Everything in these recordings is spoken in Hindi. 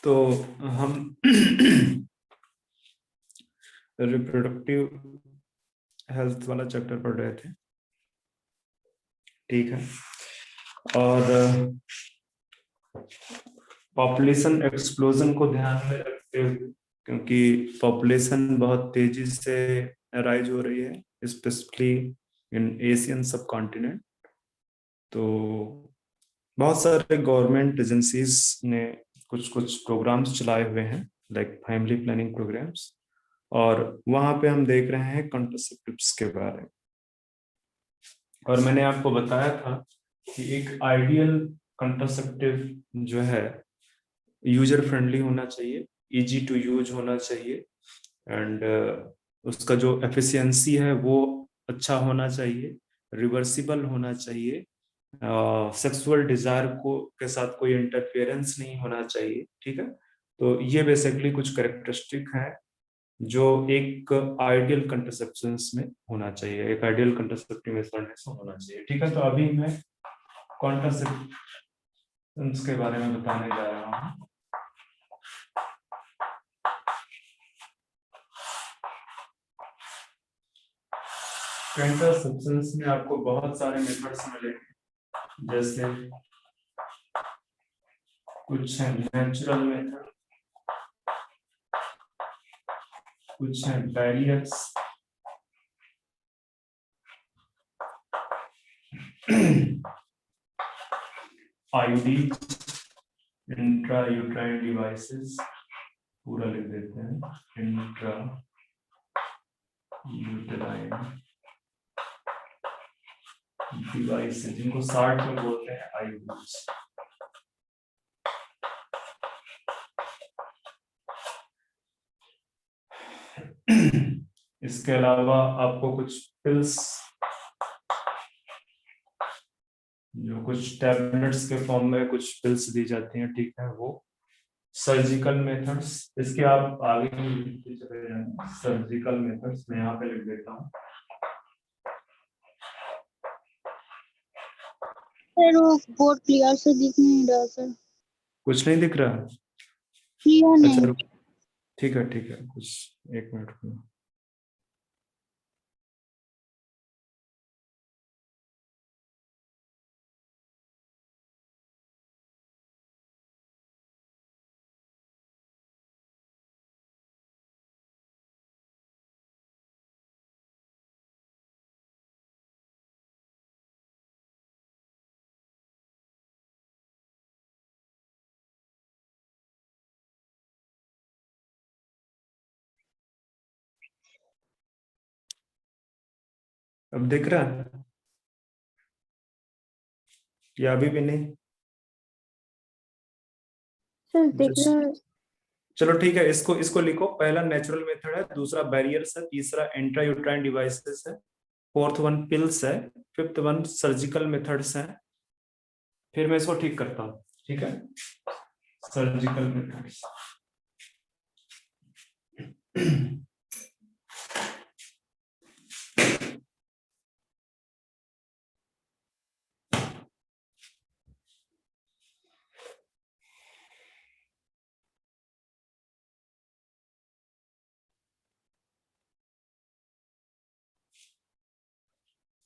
तो हम रिप्रोडक्टिव हेल्थ वाला चैप्टर पढ़ रहे थे, ठीक है। और पॉपुलेशन एक्सप्लोजन को ध्यान में रखते हुए, क्योंकि पॉपुलेशन बहुत तेजी से राइज हो रही है स्पेशली इन एशियन सब कॉन्टिनेंट, तो बहुत सारे गवर्नमेंट एजेंसीज ने कुछ कुछ प्रोग्राम्स चलाए हुए हैं, लाइक फैमिली प्लानिंग प्रोग्राम्स, और वहां पे हम देख रहे हैं कॉन्ट्रासेप्टिव्स के बारे में। और मैंने आपको बताया था कि एक आइडियल कॉन्ट्रासेप्टिव जो है यूजर फ्रेंडली होना चाहिए, इजी टू यूज होना चाहिए, एंड उसका जो एफिशिएंसी है वो अच्छा होना चाहिए, रिवर्सिबल होना चाहिए, सेक्सुअल डिजायर को के साथ कोई इंटरफेरेंस नहीं होना चाहिए, ठीक है। तो ये बेसिकली कुछ कैरेक्टरिस्टिक है जो एक आइडियल कंट्रासेप्शंस में होना चाहिए, एक आइडियल कंट्रासेप्टिव मेथड में होना चाहिए, ठीक है। तो अभी मैं कॉन्ट्रासेप्शंस के बारे में बताने जा रहा हूँ। कॉन्ट्रासेप्शंस में आपको बहुत सारे मेथड्स मिलेंगे, जैसे कुछ है नेचुरल मेथड, कुछ है barriers, ID, intra uterine devices, पूरा लिख देते हैं, इंट्रा यूट्राइन डिवाइसेस, जिनको शार्ट में बोलते हैं आईयूडीज। इसके अलावा आपको कुछ पिल्स, जो कुछ टैबलेट्स के फॉर्म में कुछ पिल्स दी जाती हैं, ठीक है, वो सर्जिकल मेथड्स। इसके आप आगे लिखते चले जाएंगे, सर्जिकल मेथड्स मैं यहाँ पे लिख देता हूँ। सर वो बोर्ड क्लियर से दिख नहीं रहा सर। कुछ नहीं दिख रहा? क्लियर नहीं। अच्छा ठीक है, कुछ एक मिनट रुको। अब दिख रहा है या अभी भी नहीं? सर दिख रहा है। चलो ठीक है, इसको इसको लिखो। पहला नेचुरल मेथड है, दूसरा बैरियर्स है, तीसरा इंट्रा यूट्राइन डिवाइसेस है, फोर्थ वन पिल्स है, फिफ्थ वन सर्जिकल मेथड्स है। फिर मैं इसको ठीक करता हूँ, ठीक है। सर्जिकल मेथड्स,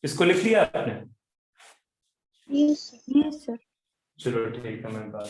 इसको लिख लिया आपने? Yes sir. चलो ठीक है, मैं बात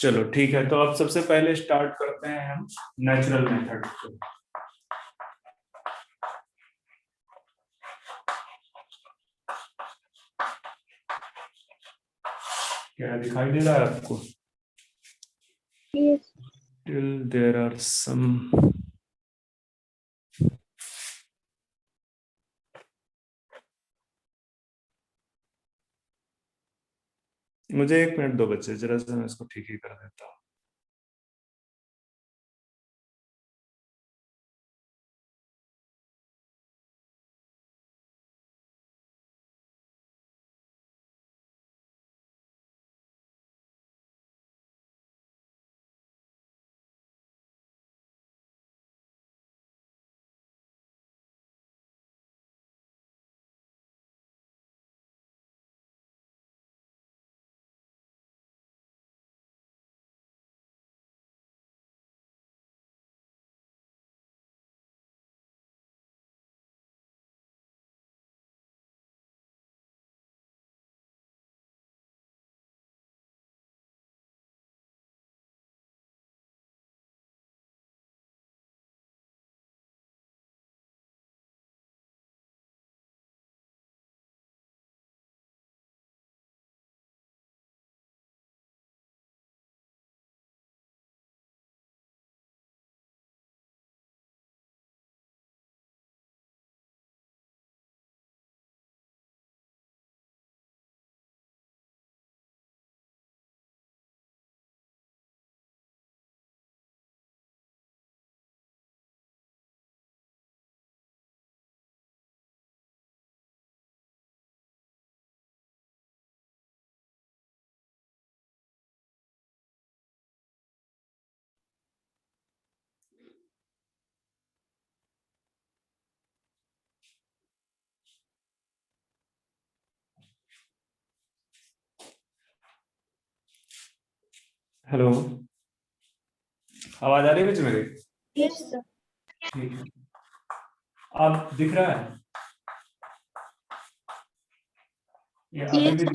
चलो ठीक है, तो अब सबसे पहले स्टार्ट करते हैं हम नेचुरल मेथड को। क्या दिखाई दे रहा है आपको? Yes. Till there are some, मुझे 1 मिनट दो बच्चे, जरा सा मैं इसको ठीक ही कर देता हूँ। हेलो, आवाज आ रही है बीच मेरी? Yes, sir. ठीक है, अब दिख रहा है? ये अभी Yes, भी sir.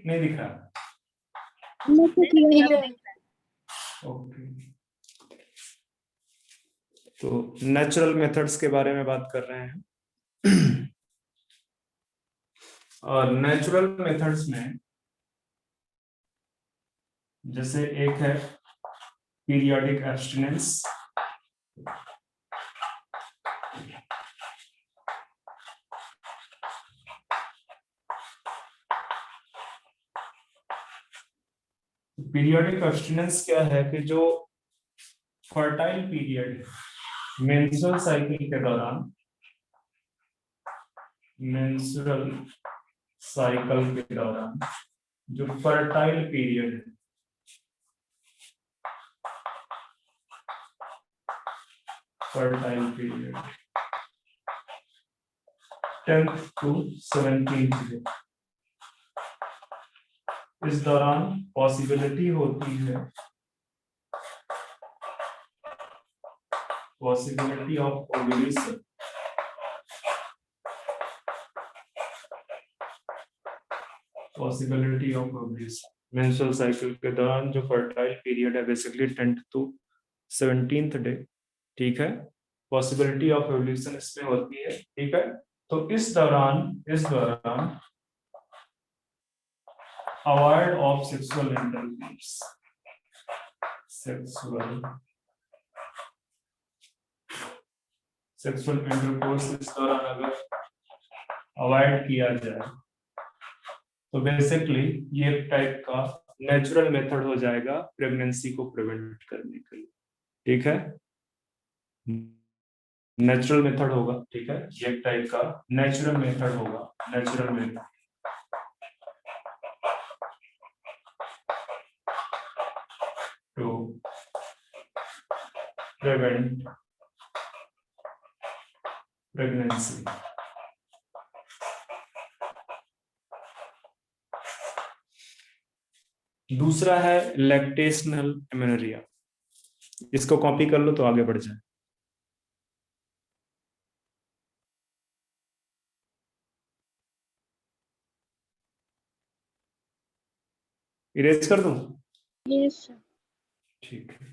नहीं दिख रहा? मैं तो clear है. ओके, तो नेचुरल मेथड्स के बारे में बात कर रहे हैं। और नेचुरल मेथड्स में जैसे एक है पीरियोडिक एब्स्टिनेंस, पीरियोडिक एब्स्टिनेंस क्या है कि जो फर्टाइल पीरियड मेंस्ट्रुअल साइकिल के दौरान, मेंस्ट्रुअल साइकिल के दौरान जो फर्टाइल पीरियड है, fertile period 10th to 17th day, इस दौरान पॉसिबिलिटी होती है, possibility of ovulation, possibility of ovulation menstrual cycle के दौरान जो फर्टाइल पीरियड है, basically 10th to 17th day, ठीक है, पॉसिबिलिटी ऑफ ओव्यूलेशन इसमें होती है, ठीक है। तो इस दौरान avoid of sexual intercourse, sexual intercourse इस दौरान अगर अवॉइड किया जाए तो बेसिकली ये एक टाइप का नेचुरल मेथड हो जाएगा प्रेगनेंसी को प्रिवेंट करने के लिए, ठीक है, नेचुरल मेथड होगा, ठीक है, ये एक टाइप का नेचुरल मेथड होगा, natural method to prevent pregnancy. दूसरा है लैक्टेशनल एमेनोरिया, इसको कॉपी कर लो तो आगे बढ़ जाए। इरेज कर दूं? Yes sir. ठीक है।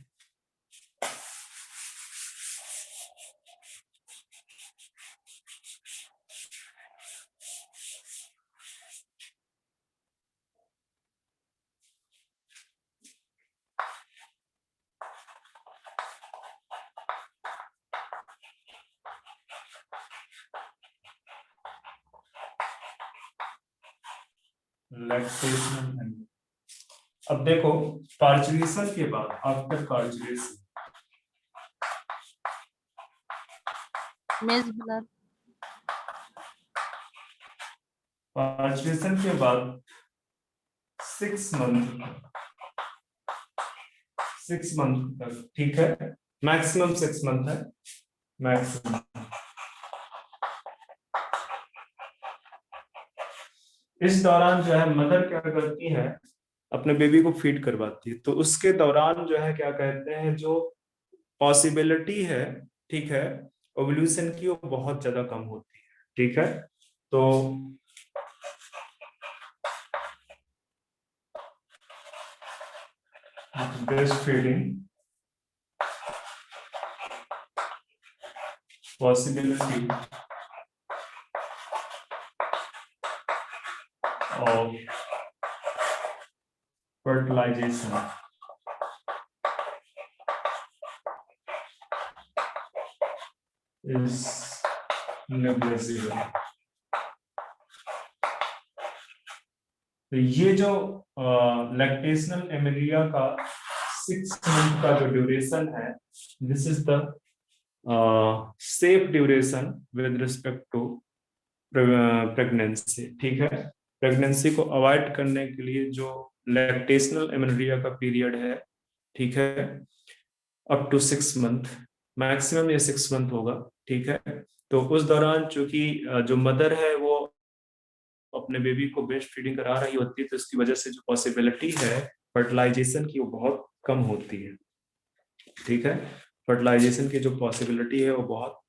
लैक्टेशनल। अब देखो, कार्चुलेशन के बाद, आफ्टर कार्चुलेशन, मेज ब्लर। कार्चुलेशन के बाद 6 मंथ, 6 मंथ तक, ठीक है, मैक्सिमम 6 मंथ है, मैक्सिमम। इस दौरान जो है मदर क्या करती है, अपने बेबी को फीड करवाती है। तो उसके दौरान जो है क्या कहते हैं, जो पॉसिबिलिटी है, ठीक है, ओवल्यूशन की, वो बहुत ज्यादा कम होती है, ठीक है। तो breast feeding possibility of fertilization is negligible। तो ये जो लैक्टेशनल एमेलिया का 6 मंथ का जो ड्यूरेशन है, this is the safe duration with respect to pregnancy, ठीक है। प्रेगनेंसी को अवॉइड करने के लिए जो लैक्टेशनल एमेलिया का पीरियड है, ठीक है, अप टू 6 मंथ, मैक्सिमम ये 6 मंथ होगा, ठीक है। तो उस दौरान चूंकि जो मदर है वो अपने बेबी को ब्रेस्ट फीडिंग करा रही होती है, तो इसकी वजह से जो पॉसिबिलिटी है फर्टिलाइजेशन की, वो बहुत कम होती है, ठीक है। फर्टिलाइजेशन की जो पॉसिबिलिटी है वो बहुत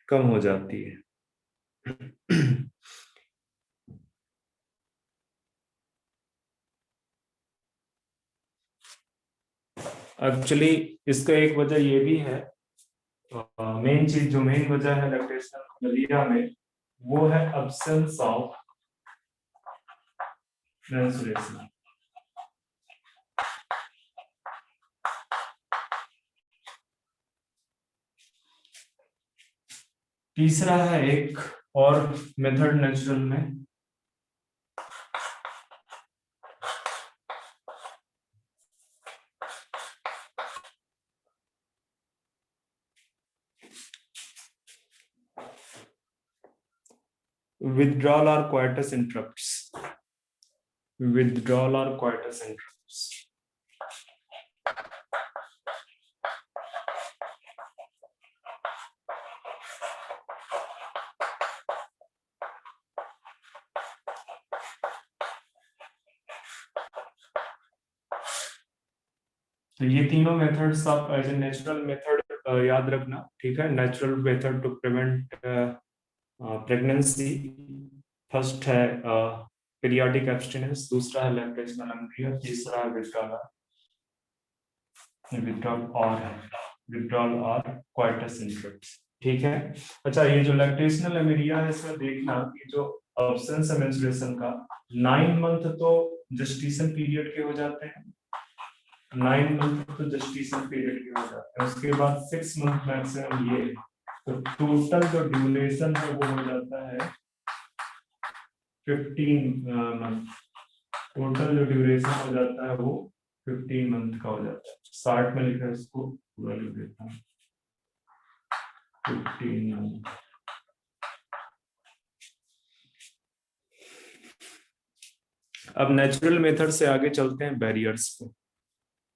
कम हो जाती है। एक्चुअली इसका एक वजह ये भी है, मेन चीज, जो मेन वजह है लैक्टेशनल एमेलिया में, वो है अब्सेंस ऑफ मेंस्ट्रुएशन। तीसरा है एक और मेथड नेचुरल में, withdrawal or coitus interrupts, withdrawal or coitus interrupts। तो ये तीनों मेथड्स आप एज ए नेचुरल मेथड याद रखना, ठीक है। Natural method to prevent pregnancy, first है पीरियाडिक एब्स्टिनेंस, दूसरा है लैक्टेशनल एमेलिया, तीसरा है विड्रॉल और क्वाइटस इंटरप्ट्स, ठीक है। अच्छा, ये जो लैक्टेशनल एमेलिया है, इसमें देखना कि जो अब्सेंस है मेंस्ट्रुएशन का, 9 मंथ तो जेस्टेशन पीरियड के हो जाते हैं, 9 मंथ तो जेस्टेशन पीरियड के हो जाते हैं, उसके बाद 6 मंथ मैक्सिमम ये, तो टोटल जो ड्यूरेशन है वो हो जाता है 15 मंथ। टोटल जो ड्यूरेशन हो जाता है वो 15 मंथ का हो जाता है। 60 में लिखा है, इसको पूरा लिख देता हूँ, 15 मंथ। अब नेचुरल मेथड से आगे चलते हैं बैरियर्स पे।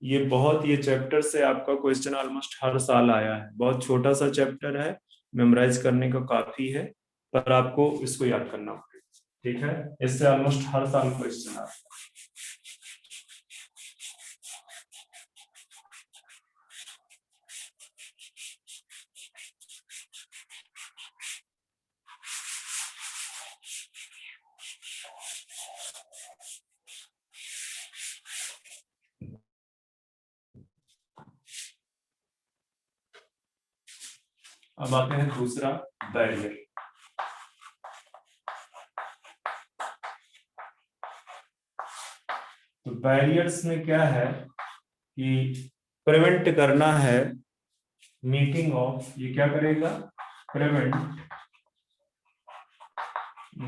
ये चैप्टर से आपका क्वेश्चन ऑलमोस्ट हर साल आया है, बहुत छोटा सा चैप्टर है, मेमोराइज करने का काफी है, पर आपको इसको याद करना पड़ेगा, ठीक है। इससे ऑलमोस्ट हर साल क्वेश्चन आता है। अब आते हैं दूसरा बैरियर। तो बैरियर्स में क्या है कि प्रिवेंट करना है मीटिंग ऑफ, ये क्या करेगा, prevent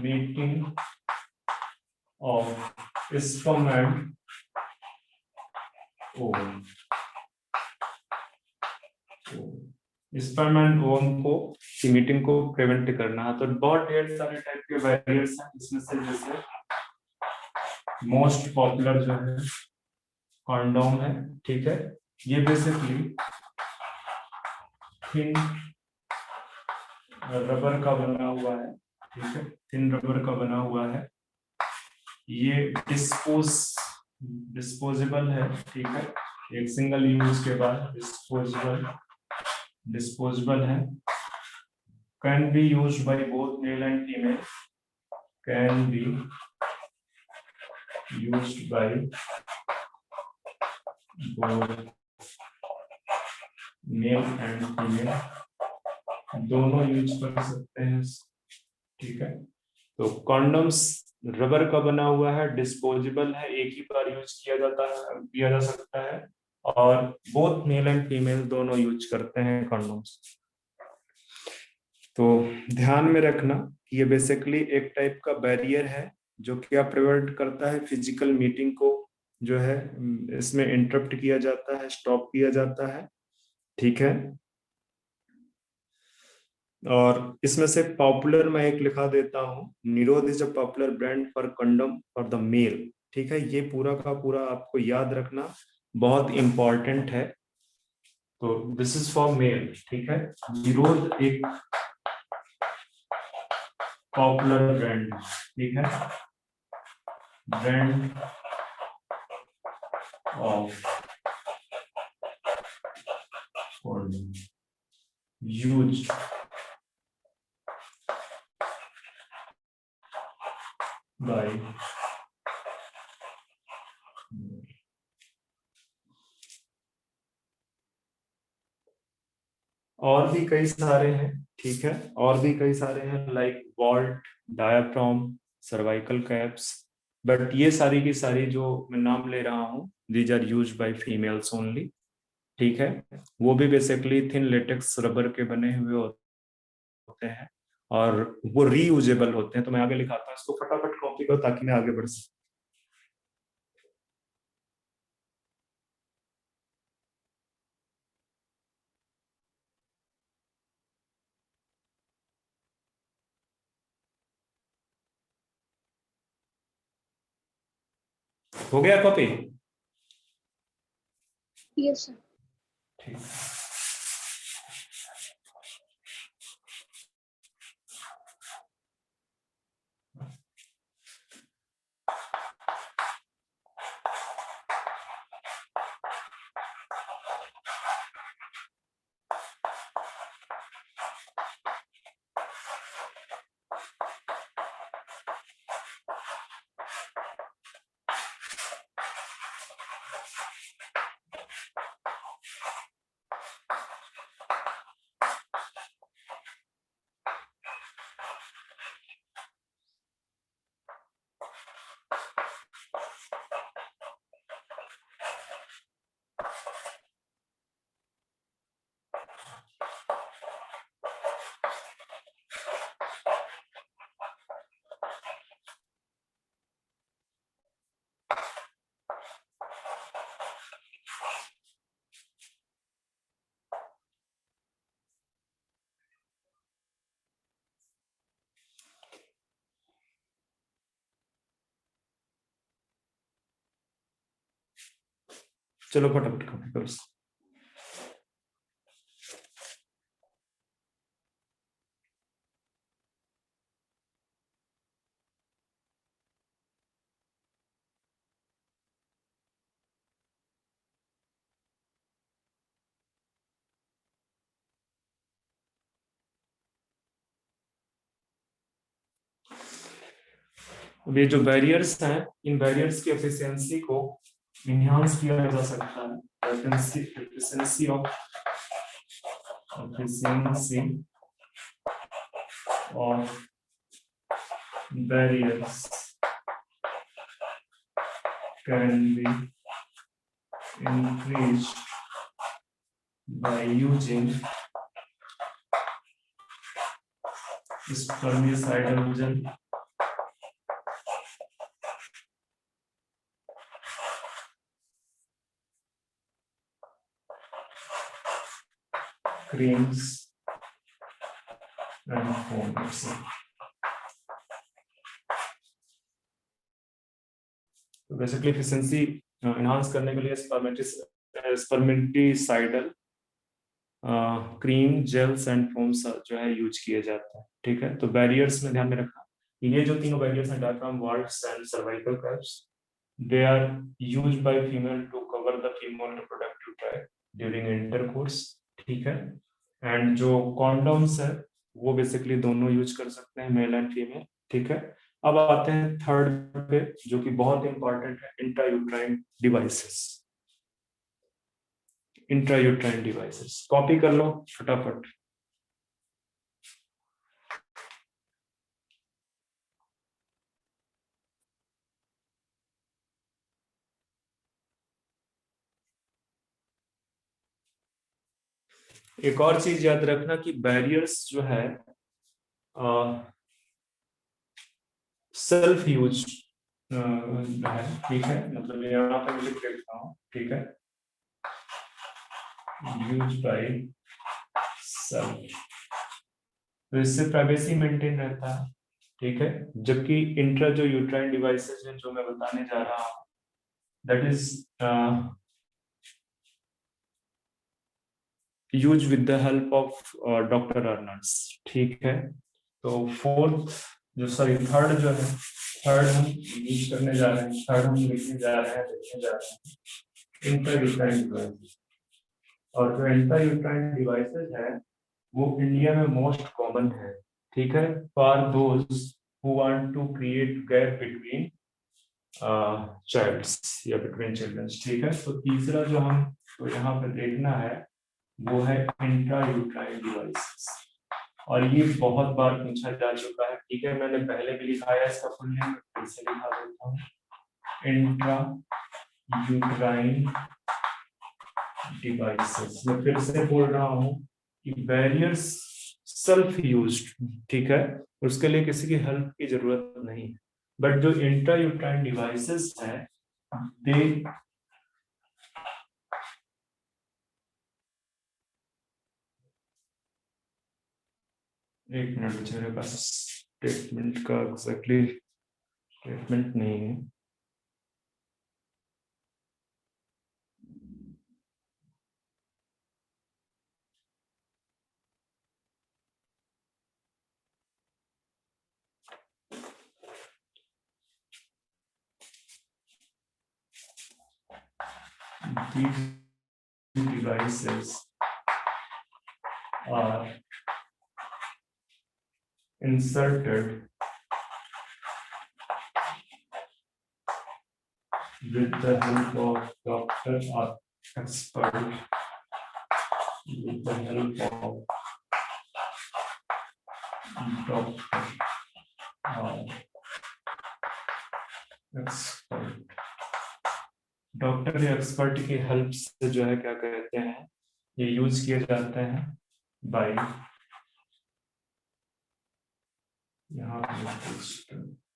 meeting of sperm and ovum. Sperm and ovum को की मीटिंग को प्रिवेंट करना है। तो बहुत ढेर सारे टाइप के बैरियर्स हैं, इसमें से जैसे मोस्ट पॉपुलर जो है कॉन्डोम है, ठीक है। ये बेसिकली थिन रबर का बना हुआ है, ठीक है, थिन रबर का बना हुआ है। ये डिस्पोजेबल है, ठीक है, एक सिंगल यूज के बाद डिस्पोजेबल है। Can be used by both male and female, can be used by both male and female, दोनों यूज कर सकते हैं, ठीक है। तो कॉन्डम्स रबर का बना हुआ है, डिस्पोजेबल है, एक ही बार यूज किया जा सकता है, और बोथ मेल एंड फीमेल दोनों यूज करते हैं कॉन्डम्स। तो ध्यान में रखना कि ये बेसिकली एक टाइप का बैरियर है जो क्या प्रिवेंट करता है फिजिकल मीटिंग को, जो है इसमें इंटरप्ट किया जाता है, स्टॉप किया जाता है, ठीक है। और इसमें से पॉपुलर मैं एक लिखा देता हूं, Nirodh is a popular brand for condom for the male, ठीक है। ये पूरा का पूरा आपको याद रखना बहुत इंपॉर्टेंट है। तो दिस इज फॉर मेल, ठीक है। निरोध एक पॉपुलर ब्रांड, ठीक है, brand of condom used by और भी कई सारे हैं, ठीक है, और भी कई सारे हैं like vault, diaphragm, cervical caps, but ये सारी की सारी जो मैं नाम ले रहा हूँ these are used by females only, ठीक है। वो भी बेसिकली थिन लेटेक्स रबर के बने हुए होते हैं और वो रीयूजेबल होते हैं। तो मैं आगे लिखाता हूँ, इसको फटाफट कॉपी करो ताकि मैं आगे बढ़ सकूं। हो गया कॉपी? Yes sir. ठीक। चलो फटाफट कॉपी करो। अब ये जो बैरियर्स हैं, इन बैरियर्स की एफिशिएंसी को इन्हांस किया जा सकता है। Efficiency of efficiency of barriers can be increased by using spermicidal gel, creams and foam. तो बेसिकली एफिशिएंसी एनहांस करने के लिए स्पर्मेटिसाइडल क्रीम जेल्स एंड फोम्स जो है यूज किए जाते हैं। ठीक है, तो बैरियर्स में ध्यान में रखना, ये जो तीनों बैरियर्स हैं, diaphragm, walls and cervical caps, they are used by female to cover the female reproductive tract during intercourse। ठीक है, एंड जो कॉन्डोम्स है वो बेसिकली दोनों यूज कर सकते हैं, मेल एंड फीमेल। ठीक है, अब आते हैं थर्ड पे जो कि बहुत इंपॉर्टेंट है, intrauterine devices. Intrauterine devices copy कर लो फटाफट। एक और चीज याद रखना कि बैरियर्स जो है सेल्फ यूज है। ठीक है, मतलब यहाँ पे मैं लिख देता हूँ। ठीक है, यूज बाय सेल्फ, तो इससे प्राइवेसी मेंटेन रहता है। ठीक है, जबकि इंट्रा जो यूट्राइन डिवाइसेस है जो मैं बताने जा रहा हूँ, that is use with the help of doctor और नर्स। ठीक है, तो फोर्थ जो सॉरी थर्ड जो है, थर्ड हम यूज करने जा रहे हैं, थर्ड हम लिखने जा रहे हैं, देखने जा रहे हैं इंट्रायूट्राइन डिवाइसेस। और जो इंट्रायूट्राइन डिवाइसेस है वो इंडिया में मोस्ट कॉमन है। ठीक है, for those who want to create gap between childs या बिटवीन चिल्ड्रंस। ठीक है, तो तीसरा जो हम तो यहाँ पर देखना है वो है इंट्रायूट्राइन डिवाइसेस, और ये बहुत बार पूछा जा चुका है। ठीक है, मैंने पहले भी लिखाया इसका फुल नेम, फिर से लिखा देता हूँ, इंट्रायूट्राइन डिवाइसेस। मैं फिर से बोल रहा हूँ कि बैरियर्स सेल्फ यूज्ड। ठीक है, उसके लिए किसी की हेल्प की जरूरत नहीं है, बट जो इंट्रायूट्राइन डिवाइसेस है दे एक मिनट, मेरे पास स्टेटमेंट का एग्जैक्टली स्टेटमेंट नहीं है। These devices are inserted with the help of doctor or expert, with the help of doctor or expert. Doctor या एक्सपर्ट की हेल्प से जो है क्या कहते हैं, ये यूज किए जाते हैं बाय यहाँ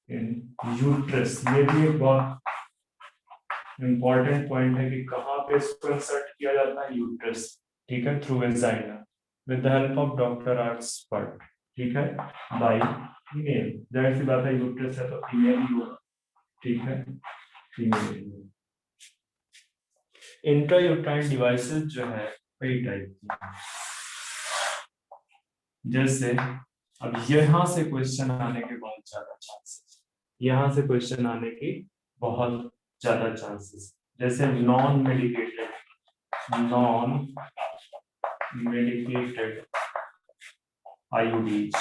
इन यूट्रस। ये भी एक बहुत इंपॉर्टेंट पॉइंट है कि कहाँ पे इसको इंसर्ट किया जाता है, यूट्रस। ठीक है, through vagina with the help of doctor और एक्सपर्ट। ठीक है, बाय फीमेल, जाहिर सी बात है यूट्रस है तो फीमेल ही होगा। ठीक है, फीमेल। इंट्रायूट्राइन डिवाइसेस जो है कई टाइप की, जैसे अब यहाँ से क्वेश्चन आने के बहुत ज्यादा चांसेस, यहाँ से क्वेश्चन आने की बहुत ज्यादा चांसेस, जैसे नॉन मेडिकेटेड आईयूडीज।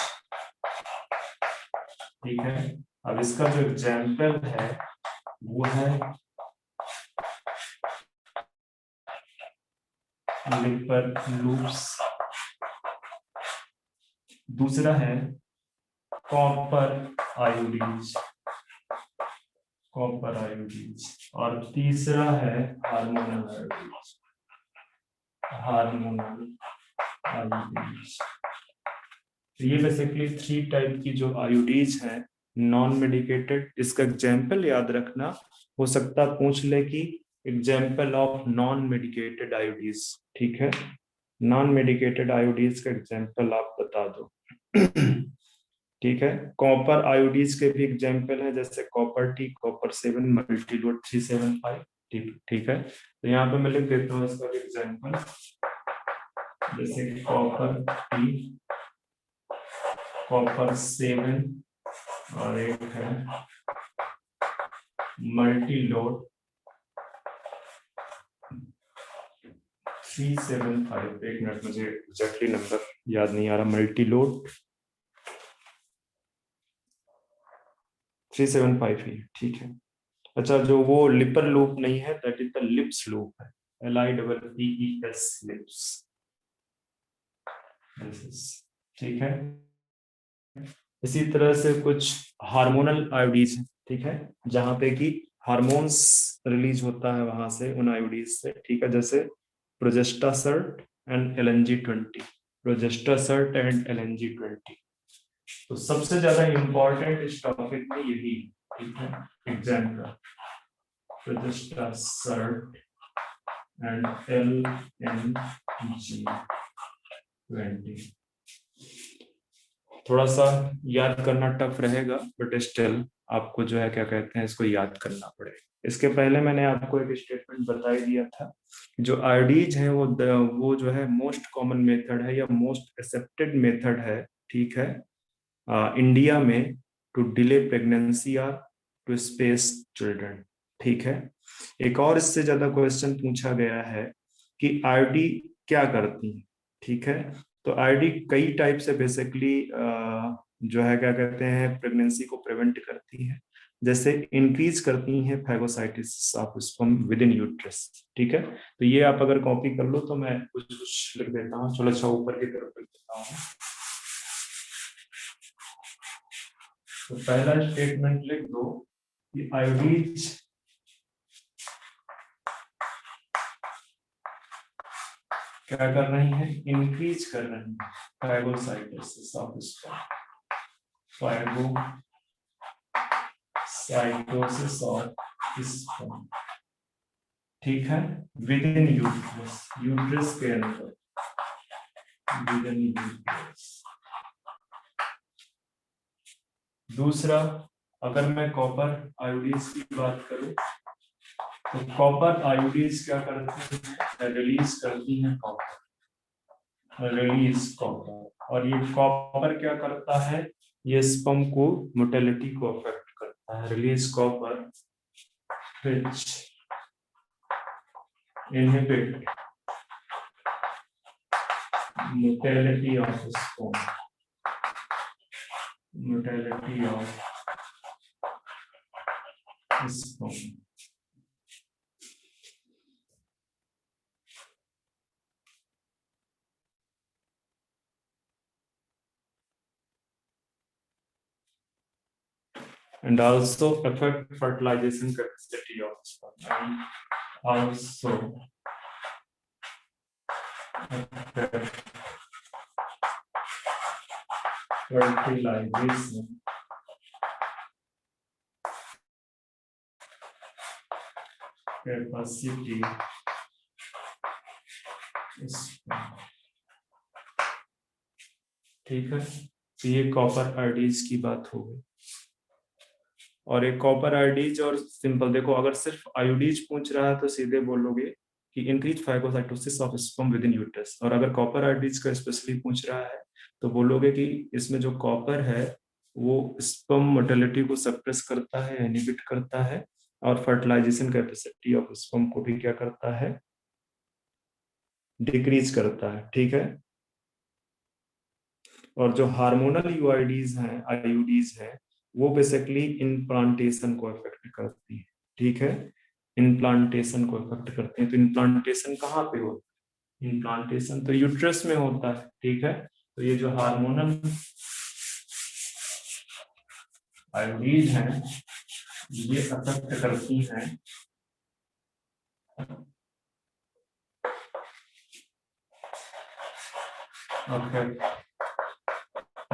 ठीक है, अब इसका जो एग्जाम्पल है वो है लिपर लूप्स दूसरा है कॉपर आयोडीज, कॉपर आयोडीज, और तीसरा है हार्मोनल आयोडीज, हार्मोनल आयोडीज। तो ये बेसिकली 3 टाइप की जो आयोडीज है नॉन मेडिकेटेड। इसका एग्जाम्पल याद रखना, हो सकता पूछ ले कि एग्जाम्पल ऑफ नॉन मेडिकेटेड आयोडीज, ठीक है। नॉन मेडिकेटेड आयोडीज का एग्जाम्पल आप बता दो। ठीक है। कॉपर आयोडीज के भी एग्जाम्पल है, जैसे कॉपर टी, कॉपर 7, मल्टीलोड 375। ठीक ठीक है। तो यहाँ पे मैं लिख देता हूँ इसका एग्जाम्पल, जैसे कॉपर टी, कॉपर 7, और एक है मल्टीलोड 375। एक मिनट, मुझे एग्जैक्टली नंबर याद नहीं आ रहा। मल्टीलोड 375 ही, ठीक है। अच्छा, जो वो लिपर लूप नहीं है, that is the lips loop है, LIPPES, लिप्स। ठीक है। इसी तरह से कुछ हार्मोनल आयोडीज, ठीक है, जहां पे कि हार्मोन्स रिलीज होता है वहां से, उन आयोडीज से, ठीक है। जैसे प्रोजेस्टासर्ट एंड LNG-20, प्रोजेस्टासर्ट एंड LNG-20। तो सबसे ज्यादा इंपॉर्टेंट इस टॉपिक में यही, ठीक है, एग्जाम का, प्रोजेस्टासर्ट एंड LNG-20। थोड़ा सा याद करना टफ रहेगा, बट स्टिल आपको जो है क्या कहते हैं, इसको याद करना पड़ेगा। इसके पहले मैंने आपको एक स्टेटमेंट बता ही दिया था, जो आयोडीज है वो जो है मोस्ट कॉमन मेथड है या मोस्ट एक्सेप्टेड मेथड है, ठीक है, इंडिया में, टू डिले प्रेगनेंसी और टू स्पेस चिल्ड्रन, ठीक है। एक और इससे ज्यादा क्वेश्चन पूछा गया है कि आईडी क्या करती है, ठीक है। तो आईडी कई टाइप से बेसिकली जो है क्या कहते हैं, प्रेगनेंसी को प्रिवेंट करती है। जैसे इंक्रीज करती है phagocytosis of sperm within uterus, ठीक है। तो ये आप अगर कॉपी कर लो तो मैं कुछ कुछ लिख देता हूँ। चलो अच्छा, ऊपर की तरफ लिख देता हूँ। तो पहला स्टेटमेंट लिख दो कि आयोडीज क्या कर रही है, इंक्रीज कर रही है phagocytosis of sperm, phagocytosis of sperm, ठीक है, विद इन यूट्रस, यूट्रस के अंदर, विद इन यूट्रस। दूसरा, अगर मैं कॉपर आयोडीज की बात करूं, तो कॉपर आयोडीज क्या करती है, रिलीज करती है कॉपर, रिलीज कॉपर। और ये कॉपर क्या करता है, ये स्पर्म को मोटेलिटी को अफेक्ट करता है। Release copper which inhibit mortality of sperm, mortality of sperm. And also affect fertilization capacity of sperm, and also affect fertilization capacity sperm, ठीक है। तो ये कॉपर आयोडीज की बात हो गई। और एक कॉपर आयोडीज और सिंपल देखो, अगर सिर्फ आयोडीज पूछ रहा है तो सीधे बोलोगे कि increase phagocytosis of sperm within uterus. और अगर कॉपर आयोडीज का स्पेशली पूछ रहा है तो बोलोगे कि इसमें जो कॉपर है वो स्पर्म मोटिलिटी को सप्रेस करता है, इनहिबिट करता है, और फर्टिलाइजेशन कैपेसिटी ऑफ स्पर्म को भी क्या करता है, डिक्रीज करता है, ठीक है। और जो हार्मोनल यूआईडीज हैं, आईयूडीज हैं, वो बेसिकली इनप्लांटेशन को इफेक्ट करती है, ठीक है। इनप्लांटेशन को इफेक्ट करते हैं। तो इनप्लांटेशन कहाँ पे होता है, इनप्लांटेशन तो यूट्रस में होता है, ठीक है। तो ये जो हार्मोनल आयोडीज हैं ये अफेक्ट करती हैं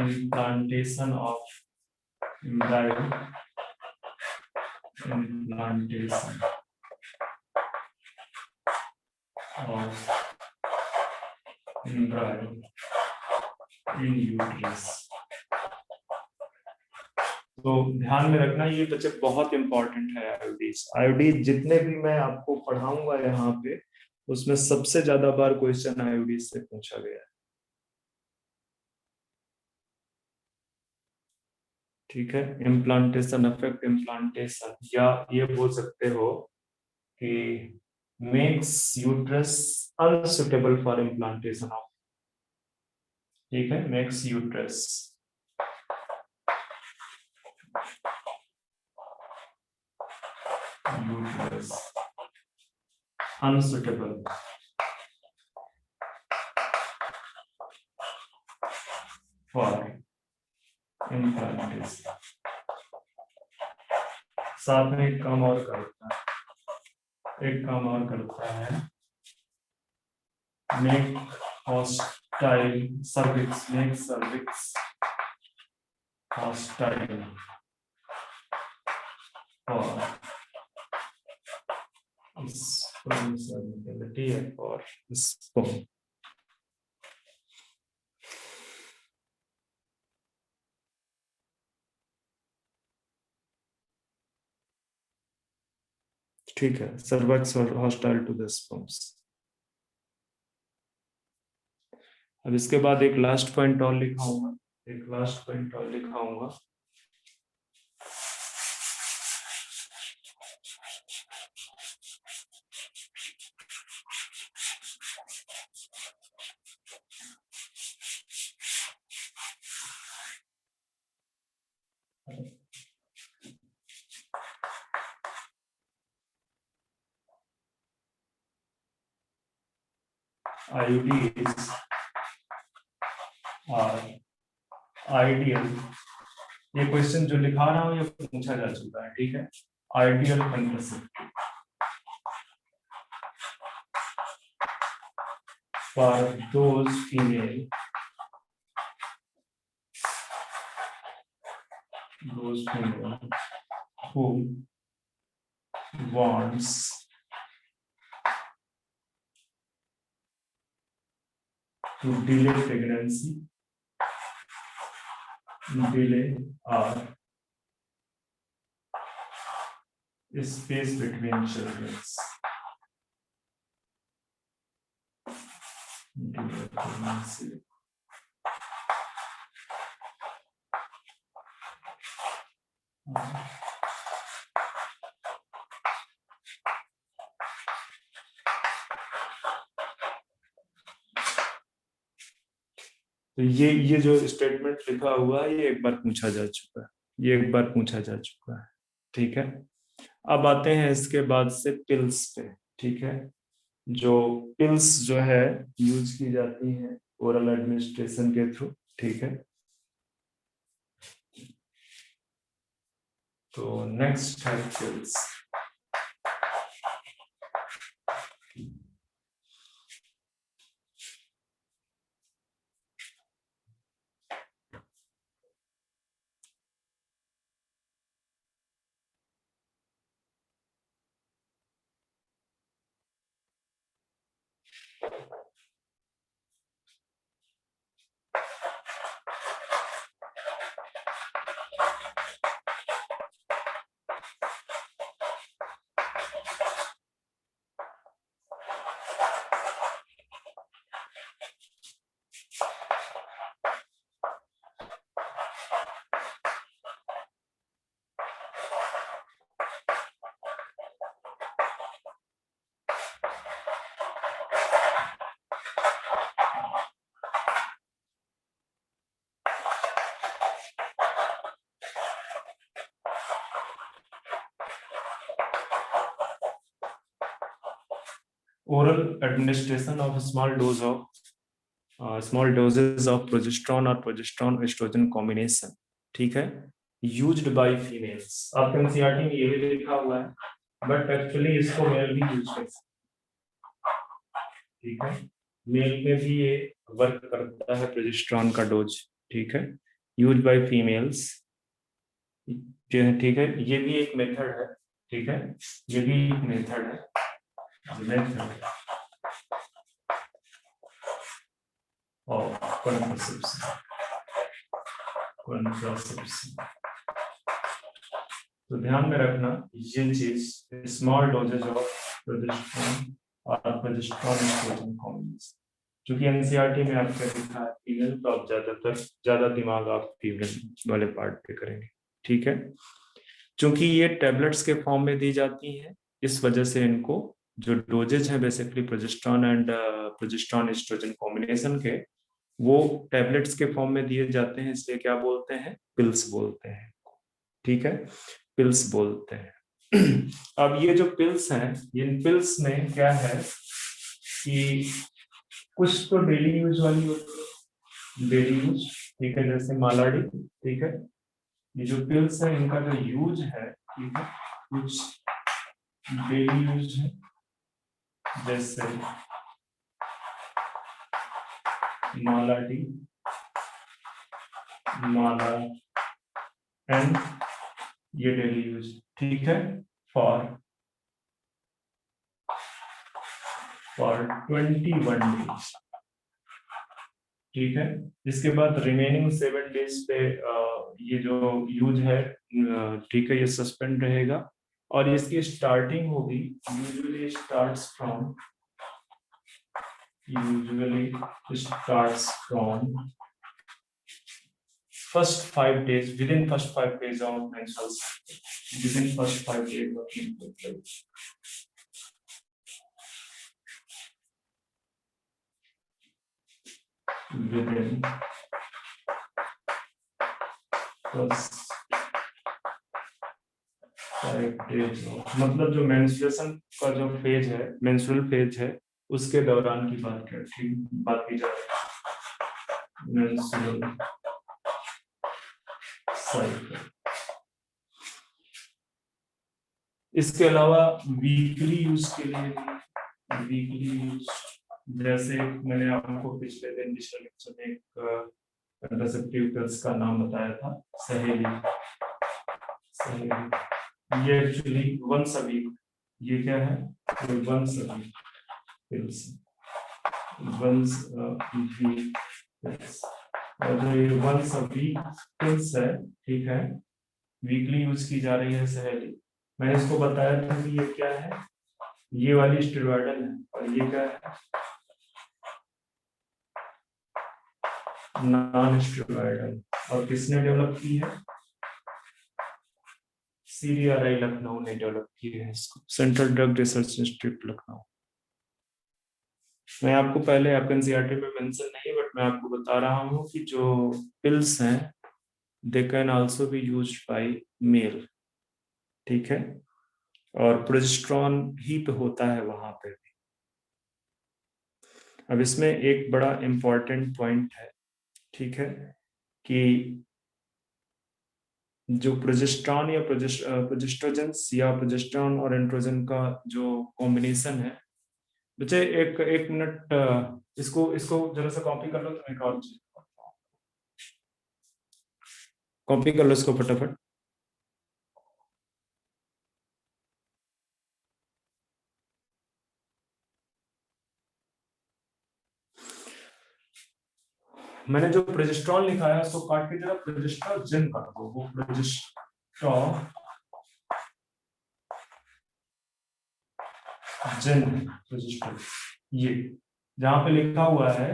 implantation of embryo implantation of embryo in uterus। तो ध्यान में रखना ये बच्चे बहुत इंपॉर्टेंट है आयोडीज। आयोडीज जितने भी मैं आपको पढ़ाऊंगा यहाँ पे उसमें सबसे ज्यादा बार क्वेश्चन आयोडीज से पूछा गया है। ठीक है, इम्प्लांटेशन अफेक्ट इम्प्लांटेशन, या ये बोल सकते हो कि makes uterus unsuitable for implantation of. ठीक है, makes uterus unsuitable for implantation। साथ में एक काम और करता है, make hostile cervix, make cervix hostile for spermability or sperm। ठीक है, सर्वक्स और हॉस्टाइल टू द स्पर्म्स। अब इसके बाद एक लास्ट पॉइंट और लिखाऊंगा, IUDs are ideal। ये क्वेश्चन जो लिखा रहा हूं ये पूछा जा चुका है। ठीक है, ideal contraceptive for those female who wants to delay pregnancy, or space between children। Delay pregnancy तो ये जो स्टेटमेंट लिखा हुआ है ये एक बार पूछा जा चुका है। ठीक है, अब आते हैं इसके बाद से पिल्स पे। ठीक है, जो पिल्स जो है यूज की जाती हैं ओरल एडमिनिस्ट्रेशन के थ्रू। ठीक है, तो नेक्स्ट है pills. Oral administration of a small dose of small doses of progesterone और प्रोजेस्टेरॉन एस्ट्रोजन कॉम्बिनेशन, ठीक है, यूज्ड बाय फीमेल्स। आपके एनसीईआरटी में ये भी लिखा हुआ है, बट एक्चुअली इसको मेल भी यूज कर सकते, ठीक है, मेल में भी ये वर्क करता है प्रोजेस्टेरॉन का डोज, ठीक है, यूज बाय फीमेल्स, ठीक है, ये भी एक मेथड है, ठीक है, ये भी एक मेथड है, मेथड ऑफ कॉन्ट्रासेप्शन, कॉन्ट्रासेप्शन। तो ध्यान में रखना ये चीज, स्मॉल डोजेज ऑफ प्रोजेस्टेरॉन और प्रोजेस्टेरॉन एस्ट्रोजन कॉम्बिनेशन, क्योंकि एनसीईआरटी में आपका लिखा है फीमेल, तो आप ज्यादा दिमाग आप फीमेल वाले पार्ट पे करेंगे, ठीक है, क्योंकि ये टैबलेट्स के फॉर्म में दी जाती हैं, इस वजह से इनको जो डोजेज है basically progesterone and progesterone estrogen combination के, वो टैबलेट्स के फॉर्म में दिए जाते हैं, इसलिए क्या बोलते हैं, पिल्स बोलते हैं, ठीक है, पिल्स बोलते हैं। अब ये जो पिल्स हैं, इन पिल्स में क्या है कि कुछ तो डेली यूज वाली होती है, डेली यूज, ठीक है, जैसे मालाडी, ठीक है, ये जो पिल्स है इनका जो यूज है, ठीक है, कुछ डेली यूज है, जैसे मालाडी, माला एंड ये डेली यूज, ठीक है, फॉर 21 डेज, ठीक है, इसके बाद रिमेनिंग 7 डेज पे ये जो यूज है, ठीक है, ये सस्पेंड रहेगा, और इसकी स्टार्टिंग होगी, usually starts from first 5 days, within first 5 days of menstrual cycle, within first 5 days of menstrual cycle. Within first 5 days of, मतलब जो मेंस्ट्रुएशन का जो फेज है, मेंस्ट्रुअल फेज है, उसके दौरान की बात की जा रही है, मेंस्ट्रुअल साइकिल। इसके अलावा वीकली यूज के लिए, वीकली यूज, जैसे मैंने आपको पिछले दिन पिछले लेक्चर में एक कंट्रासेप्टिव पिल्स का नाम बताया था, सहेली, सहेली, ये एक्चुअली वंस अ वीक, ये क्या है, once a week pills, once a week pills, और जो ये वंस अ वीक पिल्स है, ठीक है, वीकली यूज की जा रही है सहेली। मैंने इसको बताया था कि ये क्या है, ये वाली स्टेरॉइडल है, और ये क्या है, नॉन स्टेरॉइडल, और किसने डेवलप की है, CDRI लखनऊ ने डेवलप की है इसको, central drug research institute Lucknow. मैं आपको पहले आपके एनसीईआरटी में मेंशन नहीं, बट मैं आपको बता रहा हूँ कि जो पिल्स हैं they can also be used by male, ठीक है, और प्रोजेस्टेरॉन ही पे होता है वहां पे भी। अब इसमें एक बड़ा इंपॉर्टेंट पॉइंट है, ठीक है, कि जो प्रोजेस्टेरॉन या प्रोजेस्टोजेंस या प्रोजेस्टेरॉन और एंड्रोजन का जो कॉम्बिनेशन है, बच्चे एक मिनट, इसको इसको जरा सा कॉपी कर लो, तो एक और चीज कॉपी कर लो इसको फटाफट। मैंने जो प्रोजेस्टेरॉन लिखा है उसको काट के जरा प्रोजेस्टेरोजन कर दो, वो प्रोजेस्टेरोजन, प्रोजेस्टेरोजन, ये जहां पे लिखा हुआ है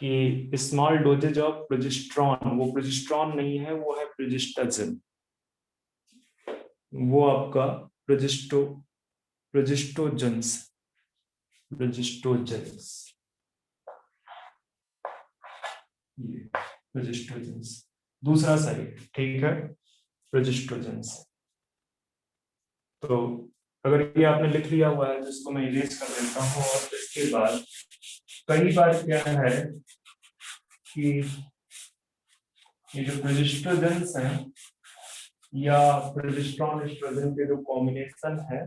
कि स्मॉल डोजेज ऑफ प्रोजेस्टेरॉन, वो प्रोजेस्टेरॉन नहीं है, वो है प्रोजेस्टेरोजन, वो आपका प्रोजेस्टोजेंस, प्रोजेस्टोजेंस, ये प्रोजेस्टोजेंस दूसरा साइड, ठीक है, प्रोजेस्टोजेंस। तो अगर ये आपने लिख लिया हुआ है तो इसको मैं इरेज कर देता हूँ, और इसके बाद कई बार क्या है कि ये जो प्रोजेस्टेरोजेंस हैं या प्रोजेस्टेरॉन एस्ट्रोजन के जो कॉम्बिनेशन है,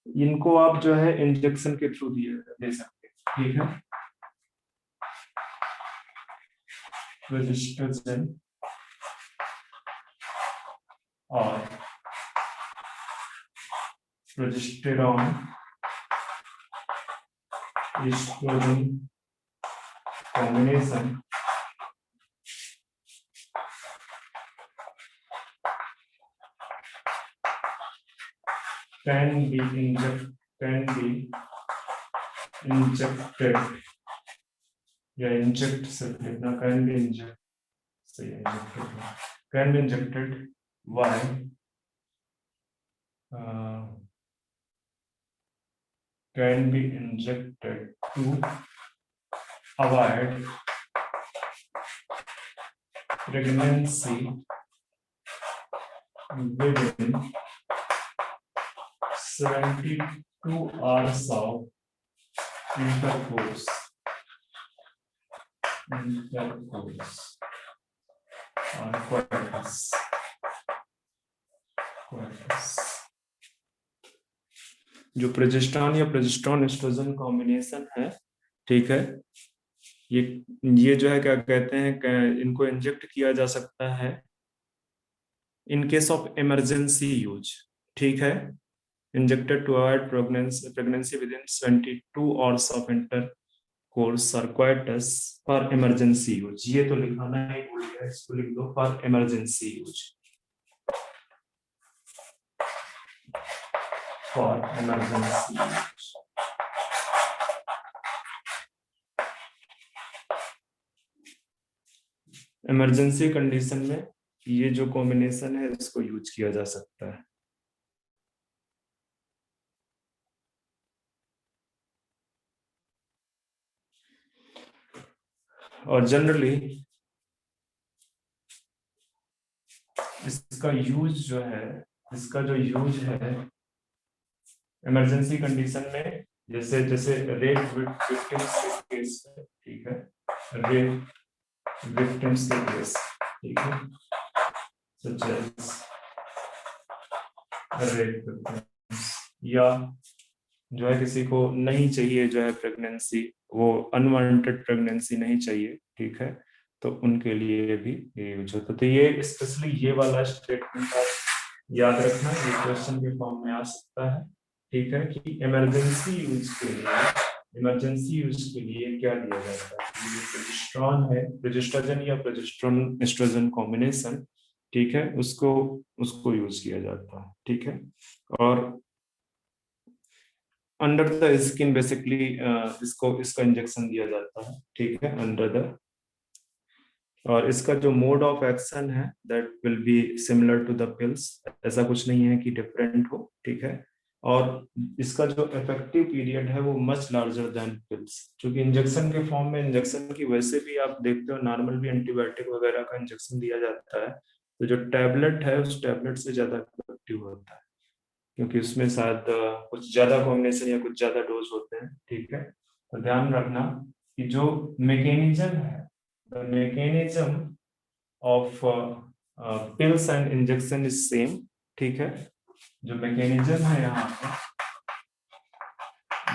इनको आप जो है इंजेक्शन के थ्रू दे सकते हैं, ठीक है। प्रोजेस्टेरोजन और progesterone estrogen combination can be injected या inject सिर्फ लिखना, can be inject सही है, injected can be injected why can be injected to avoid pregnancy within 72 hours of intercourse or coitus. जो प्रोजेस्टेरॉन या प्रोजेस्टेरॉन एस्ट्रोजन कॉम्बिनेशन है, ठीक है, ये जो है क्या कहते हैं, इनको इंजेक्ट किया जा सकता है in case of emergency use, ठीक है। Injected to avoid pregnancy within 72 hours of intercourse और कोइटस फॉर इमरजेंसी यूज। ये तो लिखाना ही भूल गया, इसको लिख दो for emergency use, for emergency use. Emergency condition में ये जो कॉम्बिनेशन है इसको यूज किया जा सकता है। और जनरली इसका यूज जो है, इमरजेंसी कंडीशन में, जैसे रेप विक्टिम्स के केस है, ठीक है, रेप विक्टिम्स के केस, ठीक है, सच रेप विक्टिम्स, या जो है किसी को नहीं चाहिए जो है प्रेगनेंसी, वो अनवांटेड प्रेगनेंसी नहीं चाहिए, ठीक है, तो उनके लिए भी ये यूज होता है। तो ये स्पेशली ये वाला स्टेटमेंट आप याद रखना, ये क्वेश्चन के फॉर्म में आ सकता है, ठीक है, कि इमरजेंसी यूज के लिए क्या दिया जाता है। ये प्रोजेस्टेरॉन है, प्रोजेस्टेरोजन या प्रोजेस्टेरॉन एस्ट्रोजन कॉम्बिनेशन, ठीक है, उसको यूज किया जाता है, ठीक है। और अंडर द स्किन बेसिकली इसका इंजेक्शन दिया जाता है, ठीक है, अंडर द, और इसका जो मोड ऑफ एक्शन है that will be similar to the pills, ऐसा कुछ नहीं है कि डिफरेंट हो, ठीक है। और इसका जो इफेक्टिव पीरियड है वो मच लार्जर देन पिल्स, क्योंकि इंजेक्शन के फॉर्म में, इंजेक्शन की वैसे भी आप देखते हो नॉर्मल भी एंटीबायोटिक वगैरह का इंजेक्शन दिया जाता है, तो जो टैबलेट है उस टैबलेट से ज्यादा इफेक्टिव होता है, क्योंकि उसमें शायद कुछ ज्यादा कॉम्बिनेशन या कुछ ज्यादा डोज होते हैं, ठीक है। तो ध्यान रखना कि जो मैकेनिज्म है, the mechanism of pills and injection is same, ठीक है। जो मैकेनिज्म है यहाँ पे,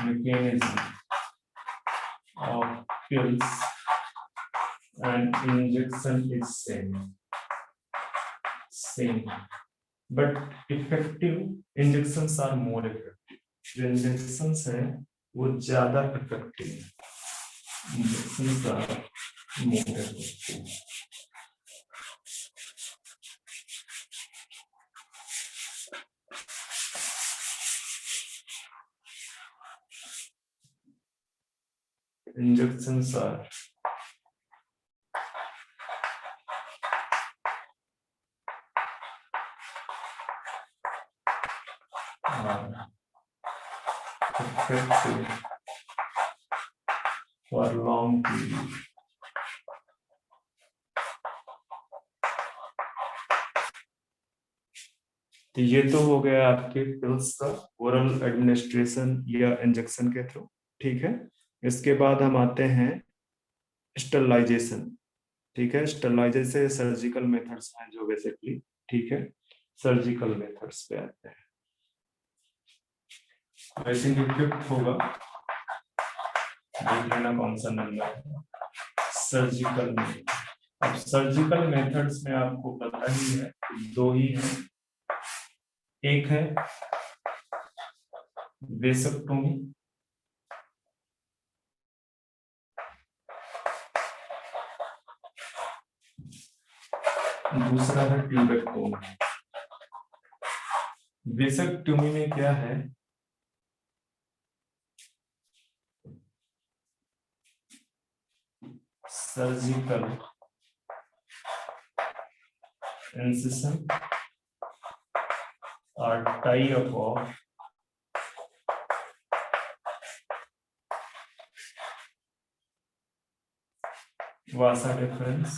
mechanism of pills and injection is same, but effective injections are more effective. जो इंजेक्शंस हैं वो ज्यादा इफेक्टिव है, injections are more effective. Injections are effective for long period. तो ये तो हो गया आपके पिल्स का ओरल एडमिनिस्ट्रेशन या इंजेक्शन के थ्रू, ठीक है। इसके बाद हम आते हैं स्टरलाइजेशन, ठीक है। स्टरलाइजेशन सर्जिकल मेथड्स हैं जो बेसिकली, ठीक है, सर्जिकल मेथड्स पे आते हैं। आई थिंक इक्विप्ड होगा, देख लेना कौन सा नंबर है। सर्जिकल मेथड, अब सर्जिकल मेथड्स में आपको पता ही है दो ही है, एक है वेसक्टोमी, दूसरा है ट्यूबेक्टोमी। वेसक्टोमी में क्या है, surgical incision or tie-up of vasa deferens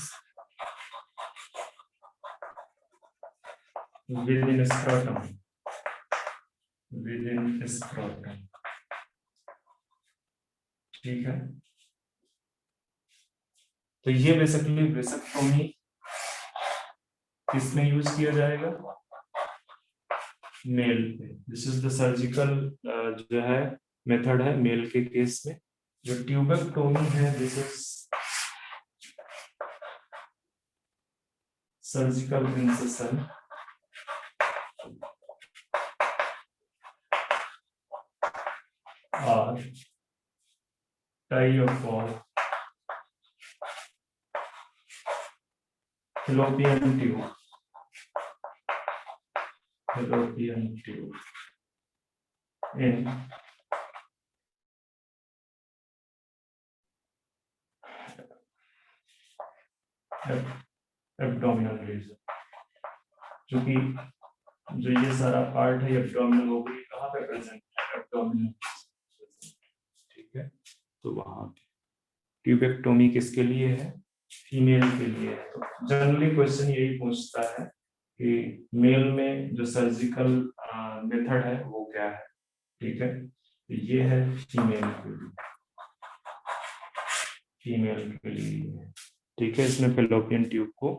within scrotum, within scrotum, ठीक है। तो ये बेसिकली वेसक्टोमी किसमें यूज किया जाएगा, मेल पे। दिस इज द सर्जिकल जो है मेथड है मेल के केस में। जो ट्यूबेक्टोमी है दिस इज सर्जिकल इंसिशन और tie-up of fallopian tube, fallopian tube in abdominal region, क्योंकि जो ये सारा पार्ट है एब्डोमिनल ओवरी कहाँ पे प्रेजेंट है, एब्डोमिनल, ठीक है। तो वहां ट्यूबेक्टोमी किसके लिए है, फीमेल के लिए है। तो जनरली क्वेश्चन यही पूछता है कि मेल में जो सर्जिकल मेथड है वो क्या है, ठीक है। तो ये है फीमेल के लिए, फीमेल के लिए, ठीक है। इसमें फेलोपियन ट्यूब को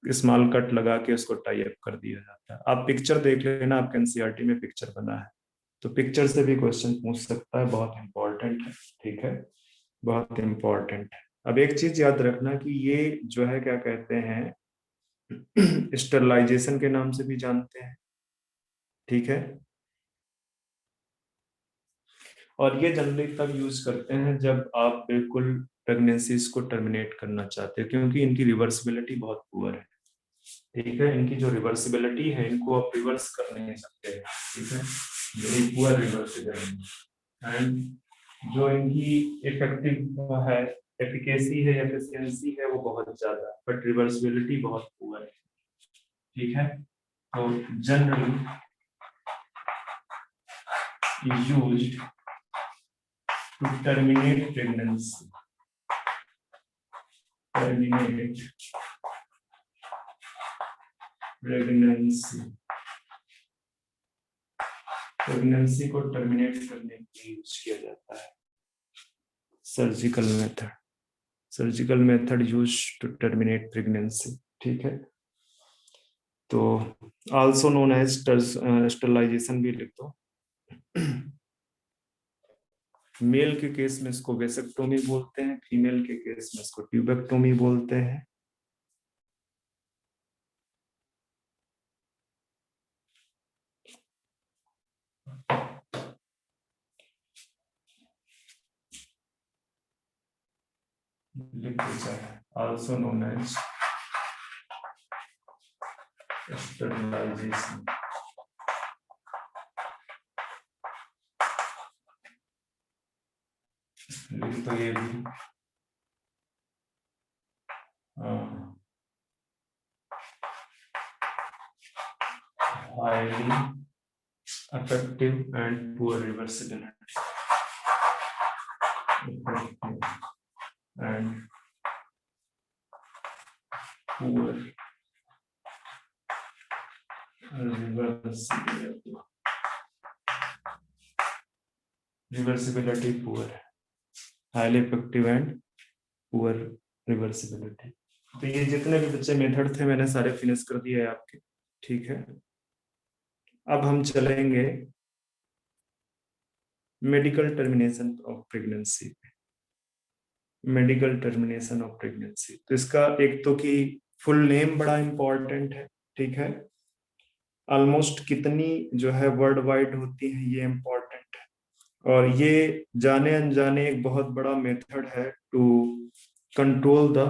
स्मॉल कट लगा के उसको टाई अप कर दिया जाता है। आप पिक्चर देख लेना, आपके एनसीईआरटी में पिक्चर बना है, तो पिक्चर से भी क्वेश्चन पूछ सकता है, बहुत इंपॉर्टेंट है, ठीक है, बहुत इंपॉर्टेंट है। अब एक चीज याद रखना कि ये जो है क्या कहते हैं, स्टरलाइजेशन के नाम से भी जानते हैं, ठीक है। और ये जनरली तब यूज करते हैं जब आप बिल्कुल प्रेगनेंसीज को टर्मिनेट करना चाहते हैं, क्योंकि इनकी रिवर्सिबिलिटी बहुत पुअर है, ठीक है। इनकी जो रिवर्सिबिलिटी है इनको आप रिवर्स कर नहीं सकते, ठीक है, वेरी पुअर रिवर्सिबिलिटी। एंड जो इनकी इफेक्टिव है, एफिकेसी है, एफिशिएंसी है वो बहुत ज्यादा, बट रिवर्सिबिलिटी बहुत पुअर है, ठीक है। तो generally used to terminate pregnancy, terminate pregnancy, pregnancy को टर्मिनेट करने के लिए यूज किया जाता है surgical method, surgical method use to terminate pregnancy, ठीक है। तो आल्सो नोन एज स्टरलाइजेशन भी लिख दो। मेल के केस में इसको वेसेक्टोमी बोलते हैं, फीमेल के केस में इसको ट्यूबेक्टोमी बोलते हैं। लिख दीजिए आल्सो नोन एज स्टरलाइजेशन। लिख तो ये भी highly effective and poor reversibility, effective and poor reversibility poor, highly effective and poor reversibility. तो ये जितने भी बच्चे मेथड थे मैंने सारे फिनिश कर दिए आपके, ठीक है। अब हम चलेंगे medical termination of pregnancy. Medical termination of pregnancy, तो इसका एक तो कि फुल नेम बड़ा इंपॉर्टेंट है, ठीक है। ऑलमोस्ट कितनी जो है वर्ल्ड वाइड होती है ये इंपॉर्टेंट है, और ये जाने अनजाने एक बहुत बड़ा मेथड है टू कंट्रोल द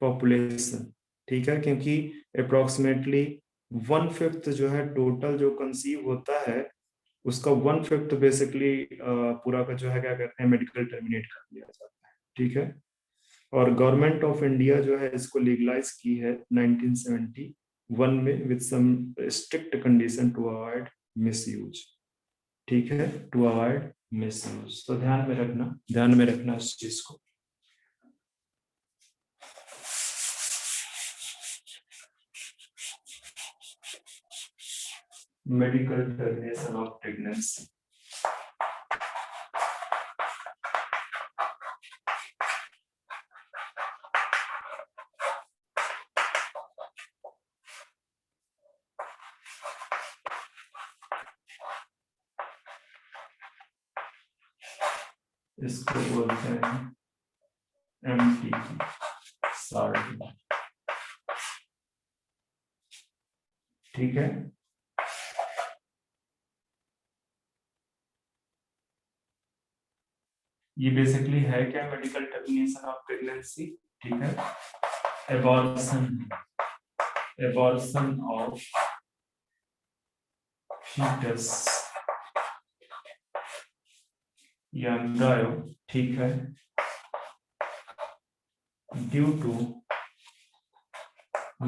पॉपुलेशन, ठीक है। क्योंकि अप्रोक्सीमेटली 1/5 जो है टोटल जो कंसीव होता है उसका 1/5 बेसिकली पूरा का जो है क्या कहते हैं मेडिकल टर्मिनेट कर दिया जाता है, ठीक है। और गवर्नमेंट ऑफ इंडिया जो है इसको लीगलाइज की है 1971 में with some strict condition to avoid misuse, ठीक है, टू अवॉइड मिसयूज। तो ध्यान में रखना इस चीज को। Medical termination of pregnancy. इसको बोलते हैं MTP, सार्ट, ठीक है। ये बेसिकली है क्या मेडिकल टर्मिनेशन ऑफ प्रेगनेंसी, ठीक है। एबॉर्शन ऑफ फीटस या एम्ब्रायो, ठीक है, due to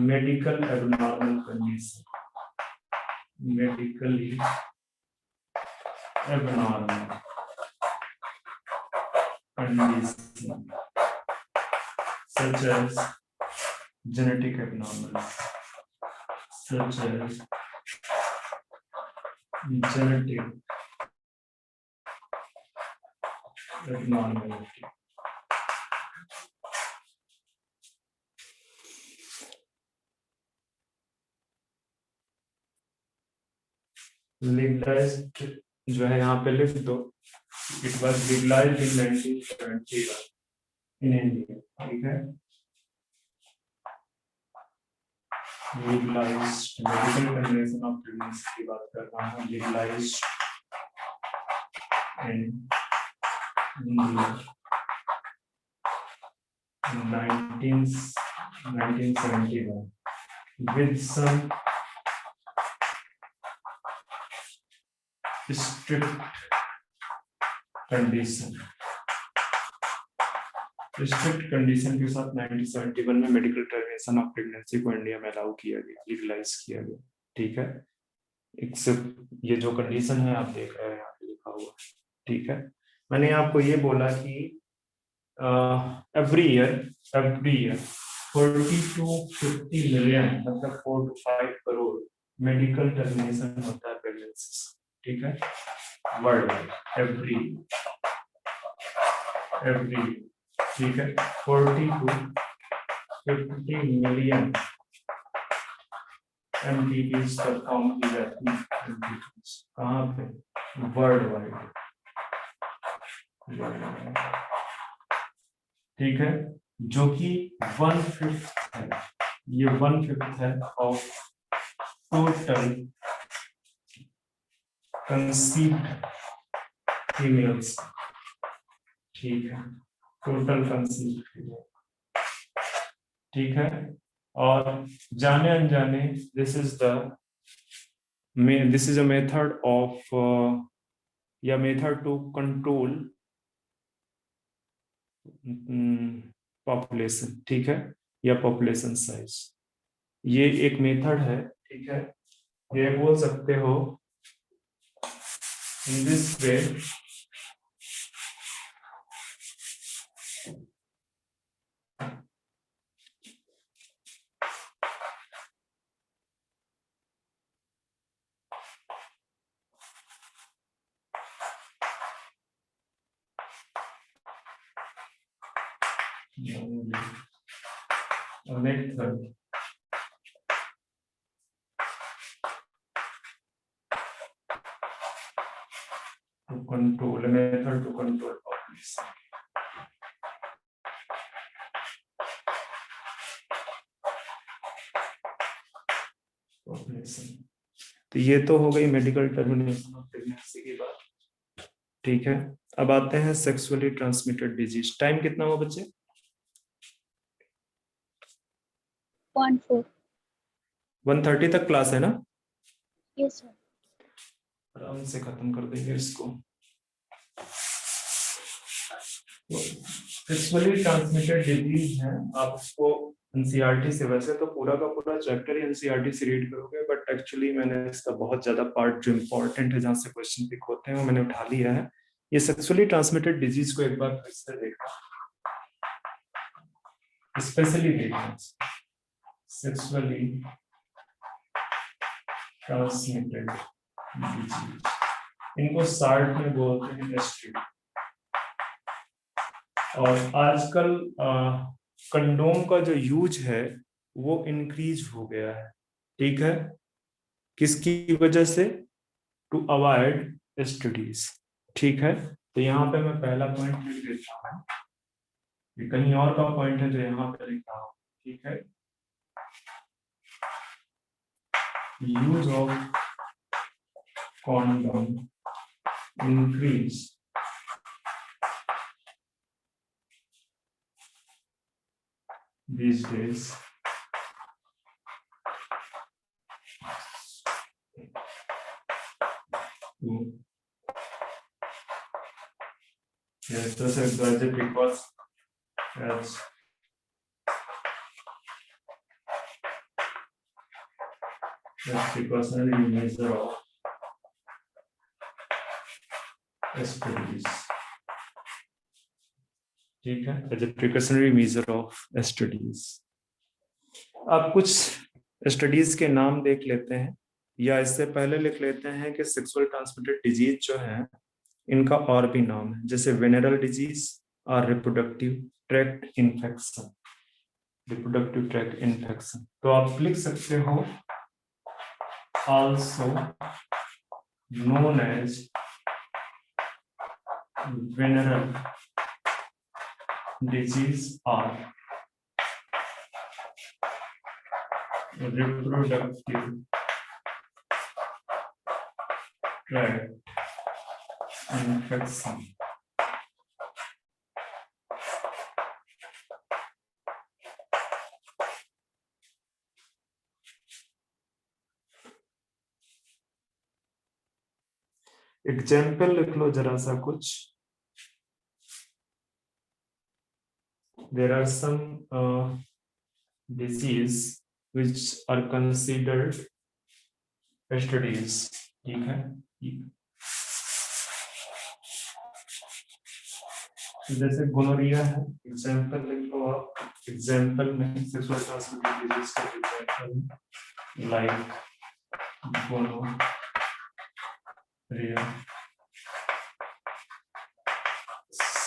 medical abnormal condition, medically abnormal condition such as genetic abnormalities, such as genetic abnormality. Legalized जो है यहाँ पे लिख दो, it was legalized in 1971 in India, ठीक है। Legalized medical termination of pregnancy की बात कर रहा हूँ, legalized in India in 1971 with some strict condition के साथ 1971 में मेडिकल टर्मिनेशन ऑफ प्रेगनेंसी को इंडिया में अलाउ किया गया, लीगलाइज किया गया, ठीक है। एक्सेप्ट ये जो कंडीशन है आप देख रहे हैं यहाँ पे लिखा हुआ, ठीक है। मैंने आपको ये बोला कि एवरी ईयर 40 to 50 मिलियन मतलब 4 to 5 करोड़ मेडिकल टर्मिनेशन होता है प्रेगनेंसी, ठीक है, वर्ल्ड वाइड, एवरी, ठीक है। 40 to 50 मिलियन MTPs परफॉर्म की जाती है, कहाँ पे, वर्ल्ड वाइड, ठीक है। जो कि 1/5 है, ये 1/5 है ऑफ टोटल कंसीव्ड फीमेल्स, ठीक है, टोटल कंसीव्ड फीमेल, ठीक है। और जाने अनजाने this is a method of या मेथड टू कंट्रोल पॉपुलेशन, ठीक है, या पॉपुलेशन साइज। ये एक मेथड है, ठीक है। ये बोल सकते हो in this way method to control population. तो ये तो हो गई मेडिकल टर्मिनेशन ऑफ प्रेगनेंसी की बात, ठीक है. अब आते हैं सेक्सुअली ट्रांसमिटेड डिजीज. टाइम कितना हुआ बच्चे? 0.4. 1:30 तक क्लास है ना? Yes sir. आराम से खत्म कर देंगे इसको. सेक्सुअली ट्रांसमिटेड डिजीज है, आप उसको एनसीईआरटी से, वैसे तो पूरा का पूरा चैप्टर ही एनसीईआरटी से रीड करोगे, बट एक्चुअली मैंने इसका बहुत ज्यादा पार्ट जो इम्पोर्टेंट है, जहाँ से क्वेश्चन पिक होते हैं, वो मैंने उठा लिया है. ये सेक्सुअली ट्रांसमिटेड डिजीज को एक बार फिर से देखा, स्पेशली देखना. सेक्सुअली ट्रांसमिटेड डिजीज, इनको शार्ट में बोलते हैं एसटीडी. और आजकल कंडोम का जो यूज है वो इंक्रीज हो गया है, ठीक है. किसकी वजह से? टू अवॉइड एसटीडीज, ठीक है. तो यहाँ पे मैं पहला पॉइंट लिख देता हूँ, ये कहीं और का पॉइंट है जो यहाँ पे लिखा हूँ, ठीक है. Use of condom increase these days yes, this is budget because as precautionary measure of STDs, ठीक है. as a precautionary measure of STDs. अब कुछ स्टडीज के नाम देख लेते हैं, या इससे पहले लिख लेते हैं कि सेक्सुअल ट्रांसमिटेड डिजीज जो है इनका और भी नाम है, जैसे वेनेरल डिजीज और reproductive tract infection. Reproductive tract infection, तो आप लिख सकते हो आल्सो नोन एज वेनेरल डिजीज और reproductive tract infection. एग्जाम्पल लिख लो जरा सा कुछ. There are some disease which are considered STDs, ठीक है. जैसे गोनोरिया है, एग्जाम्पल लिख लो आप. एग्जाम्पल में सेक्सुअल ट्रांसमिटेड डिजीज का example like gonorrhoea,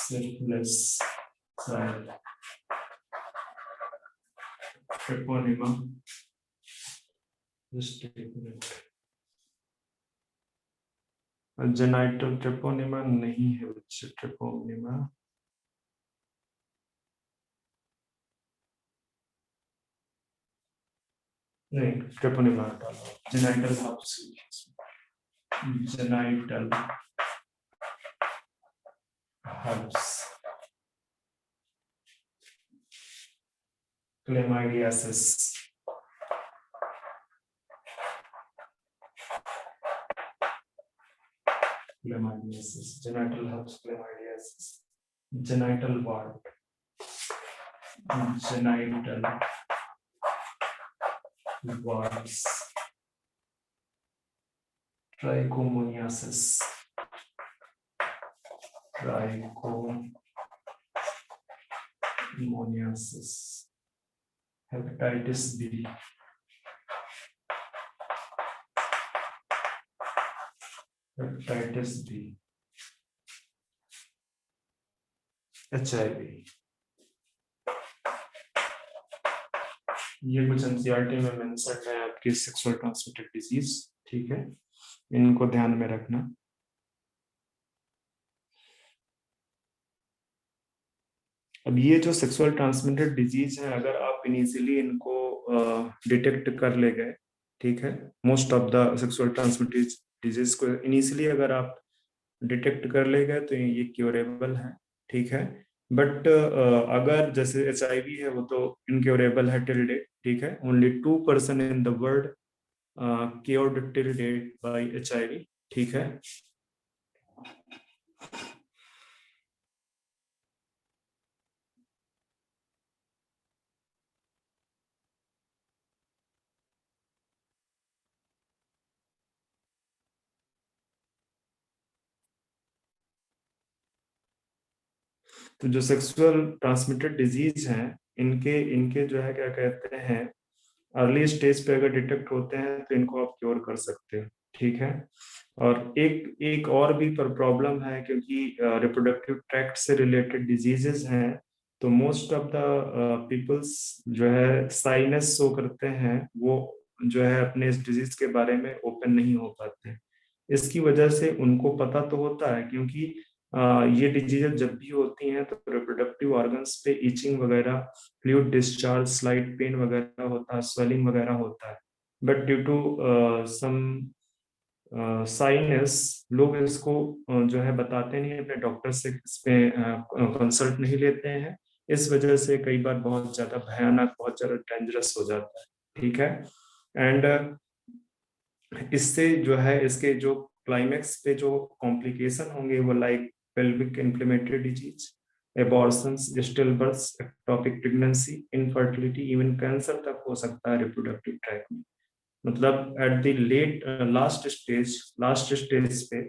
syphilis, treponema. Genital treponema नहीं है बच्चे, ट्रिपोनिमा नहीं, ट्रिपोनिमा डालो. Genital herpes, genital herpes, chlamydiasis, chlamydiasis, genital herpes, chlamydiasis. Genital wart, genital warts, trichomoniasis, trichomoniasis, hepatitis B, hepatitis B, HIV. ये कुछ एनसीईआरटी में मेंशन है आपकी सेक्सुअल ट्रांसमिटेड डिजीज, ठीक है, इनको ध्यान में रखना। अब ये जो सेक्सुअल ट्रांसमिटेड डिजीज है, अगर आप इनिशियली इनको डिटेक्ट कर ले गए, ठीक है, most of the sexual transmitted disease को इनिशियली अगर आप डिटेक्ट कर ले गए तो ये क्योरेबल है, ठीक है। बट अगर जैसे HIV है वो तो इनक्योरेबल है टिल डेट, ठीक है। Only 2% in the world cured till date by HIV, ठीक है। तो जो सेक्सुअल ट्रांसमिटेड डिजीज हैं, इनके इनके जो है क्या कहते हैं, अर्ली स्टेज पे अगर डिटेक्ट होते हैं तो इनको आप क्योर कर सकते हो, ठीक है। और एक एक और भी प्रॉब्लम है, क्योंकि रिप्रोडक्टिव ट्रैक्ट से रिलेटेड डिजीजेस हैं, तो मोस्ट ऑफ द पीपल्स जो है साइनस शो करते हैं, वो जो है अपने इस डिजीज के बारे में ओपन नहीं हो पाते हैं। इसकी वजह से उनको पता तो होता है, क्योंकि ये डिजीजेस जब भी होती हैं तो रिप्रोडक्टिव ऑर्गन्स पे इचिंग वगैरह, फ्लूइड डिस्चार्ज, स्लाइट पेन वगैरह होता है, स्वेलिंग वगैरह होता है। But due to some signs, लोग इसको जो है बताते नहीं, अपने डॉक्टर से इस पे कंसल्ट नहीं लेते हैं। इस वजह से कई बार बहुत ज्यादा भयानक, बहुत ज्यादा डेंजरस हो जाता है, ठीक है। एंड इससे जो है, इसके जो क्लाइमेक्स पे जो कॉम्प्लिकेशन होंगे वो like pelvic inflammatory disease, abortions, still births, ectopic pregnancy, infertility, even cancer तक हो सकता है रिप्रोडक्टिव ट्रैक में। मतलब at the late last stage पे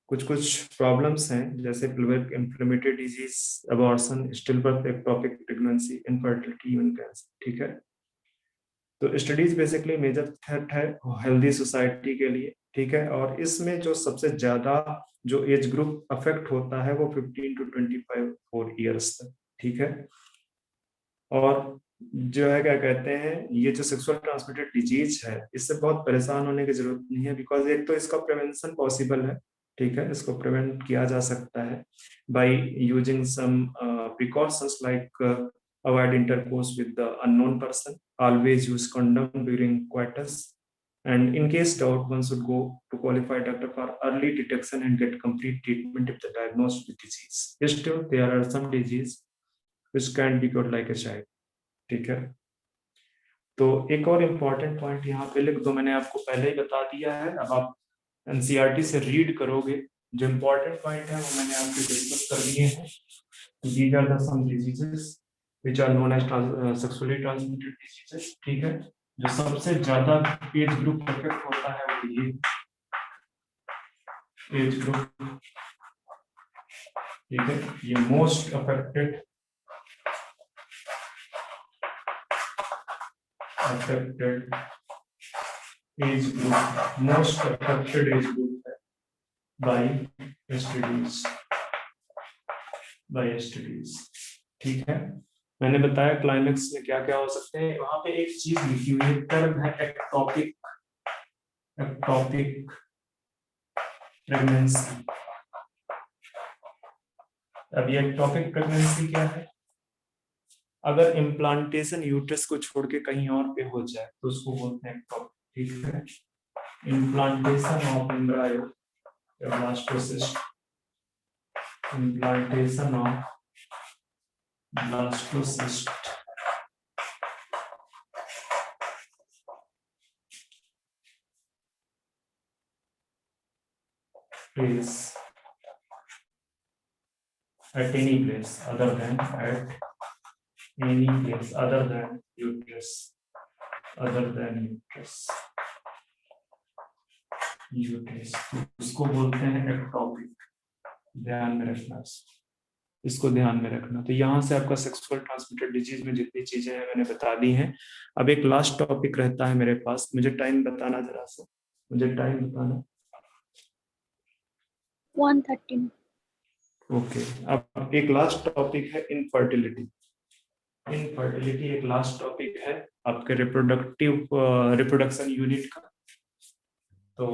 कुछ कुछ प्रॉब्लम्स हैं, जैसे pelvic inflammatory disease, abortion, still birth, ectopic pregnancy, infertility, even cancer, ठीक है। तो स्टडीज बेसिकली मेजर थ्रेट है हेल्दी सोसाइटी के लिए, ठीक है। और इसमें जो सबसे ज्यादा जो एज ग्रुप अफेक्ट होता है वो 15 to 25 ईयर्स तक, ठीक है। और जो है क्या कहते हैं, ये जो सेक्सुअल ट्रांसमिटेड डिजीज है, इससे बहुत परेशान होने की जरूरत नहीं है, बिकॉज एक तो इसका प्रिवेंशन पॉसिबल है, ठीक है, इसको प्रिवेंट किया जा सकता है by using some precautions like avoid intercourse with the unknown person, always use condom during coitus, and in case doubt one should go to qualified doctor for early detection and get complete treatment if the diagnosed with disease. Still there are some disease which can be cured like a child, ठीक है। तो एक और इम्पोर्टेंट पॉइंट यहाँ पे लिख दो, मैंने आपको पहले ही बता दिया है, अब आप एनसीईआरटी से रीड करोगे, जो इम्पोर्टेंट पॉइंट है वो मैंने आपको डिस्कस कर दिए हैं। These are the some diseases which are known as sexually transmitted diseases, ठीक है। जो सबसे ज्यादा एज ग्रुप अफेक्ट होता है वो ये एज ग्रुप, ठीक है, ये most affected age group, most affected age group है बाय एसटीडीज, ठीक है। मैंने बताया क्लाइमेक्स में क्या क्या हो सकते हैं, वहां पे एक चीज लिखी हुई है, टर्म है एक्टोपिक प्रेगनेंसी। अब ये एक्टोपिक प्रेगनेंसी क्या है? अगर इम्प्लांटेशन यूट्रस को छोड़ के कहीं और पे हो जाए तो उसको बोलते हैं एक्टोपिक, ठीक है। Implantation of embryo blastocyst, implantation of blastocyst is at any place other than uterus, उसको बोलते हैं एक्टोपिक। ध्यान में रखना, इसको ध्यान में रखना। तो यहाँ से आपका सेक्सुअल ट्रांसमिटेड डिजीज में जितनी चीजें हैं मैंने बता दी हैं। अब एक लास्ट टॉपिक रहता है मेरे पास, मुझे टाइम बताना जरा सा, मुझे टाइम बताना। 1:13। ओके, अब एक लास्ट टॉपिक है इनफर्टिलिटी, इनफर्टिलिटी एक लास्ट टॉपिक है आपके रिप्रोडक्शन यूनिट का। तो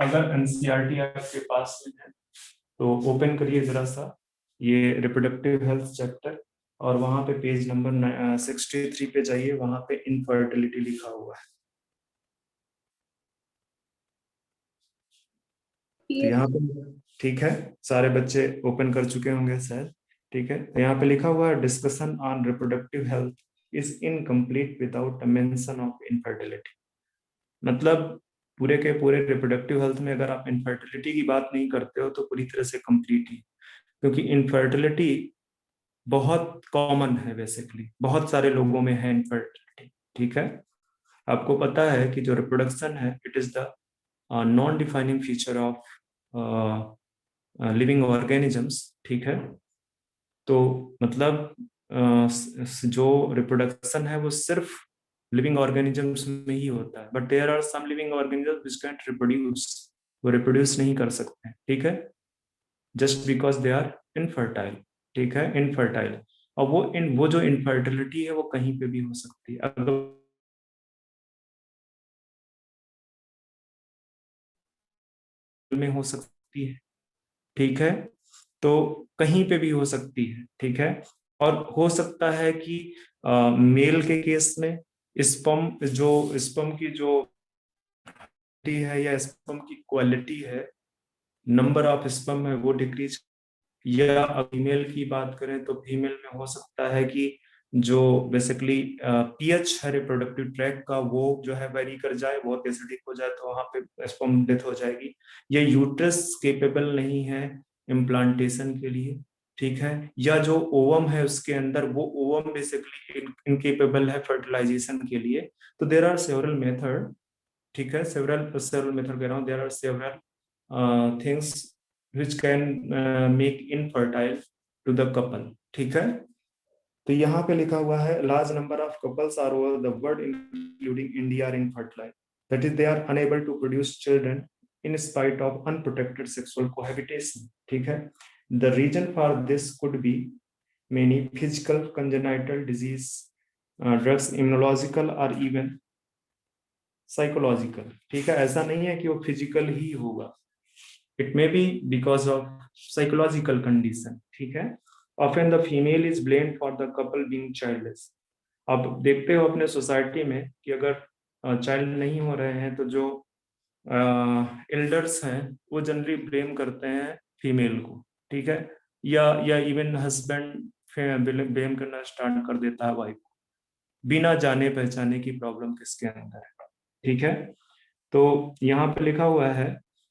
अगर एनसीईआरटी आपके पास में है तो ओपन करिए जरा सा ये रिप्रोडक्टिव हेल्थ चैप्टर, और वहां पे पेज नंबर 63 पे जाइए, वहां पे इनफर्टिलिटी लिखा हुआ है। तो यहाँ पे ठीक है, सारे बच्चे ओपन कर चुके होंगे शायद। ठीक है, तो यहाँ पे लिखा हुआ है discussion on reproductive health is incomplete without mention of infertility. मतलब पूरे के पूरे रिप्रोडक्टिव हेल्थ में अगर आप इनफर्टिलिटी की बात नहीं करते हो तो पूरी तरह से कंप्लीट ही, क्योंकि इनफर्टिलिटी बहुत कॉमन है, बेसिकली बहुत सारे लोगों में है इनफर्टिलिटी। ठीक है, आपको पता है कि जो रिप्रोडक्शन है it is the non defining feature of living organisms. ठीक है, तो मतलब जो रिप्रोडक्शन है वो सिर्फ लिविंग ऑर्गेनिजम्स में ही होता है, but there are some living organisms which can reproduce, वो रिप्रोड्यूस नहीं कर सकते हैं। ठीक है, just because they are infertile. ठीक है, इनफर्टाइल। और वो जो इनफर्टिलिटी है वो कहीं पे भी हो सकती है, अगर में हो सकती है। ठीक है, तो कहीं पे भी हो सकती है। ठीक है, और हो सकता है कि मेल के केस में स्पर्म की जो है या स्पर्म की क्वालिटी है, नंबर ऑफ स्पर्म है वो डिक्रीज, या फीमेल की बात करें तो फीमेल में हो सकता है कि जो बेसिकली पीएच है रिप्रोडक्टिव ट्रैक का वो जो है वेरी कर जाए, बहुत एसिडिक हो जाए तो वहां पे स्पर्म डेथ हो जाएगी, या यूट्रस केपेबल नहीं है इम्प्लांटेशन के लिए। ठीक है, या जो ओवम है उसके अंदर वो ओवम बेसिकली इनकेपेबल है फर्टिलाइजेशन के लिए। तो देर आर सेवरल मेथड। ठीक है, सेवरल सेवरल मेथड कह रहा हूँ, there are several things which can make infertile to the couple। ठीक है, तो यहाँ पे लिखा हुआ है large number of couples are over the world including India are infertile, that is they are unable to produce children in spite of unprotected sexual cohabitation। ठीक है, the reason for this could be many physical congenital disease, drugs, immunological or even psychological। ठीक है, ऐसा नहीं है कि वो फिजिकल ही होगा, it may be because of psychological condition। ठीक है, often the female is blamed for the couple being childless। आप देखते हो अपने सोसाइटी में कि अगर चाइल्ड नहीं हो रहे हैं तो जो एल्डर्स हैं वो जनरली ब्लेम करते हैं फीमेल को। ठीक है, या इवन हस्बैंड ब्लेम करना स्टार्ट कर देता है वाइफ को, बिना जाने पहचाने की प्रॉब्लम किसके अंदर है। ठीक है, तो यहाँ पे लिखा हुआ है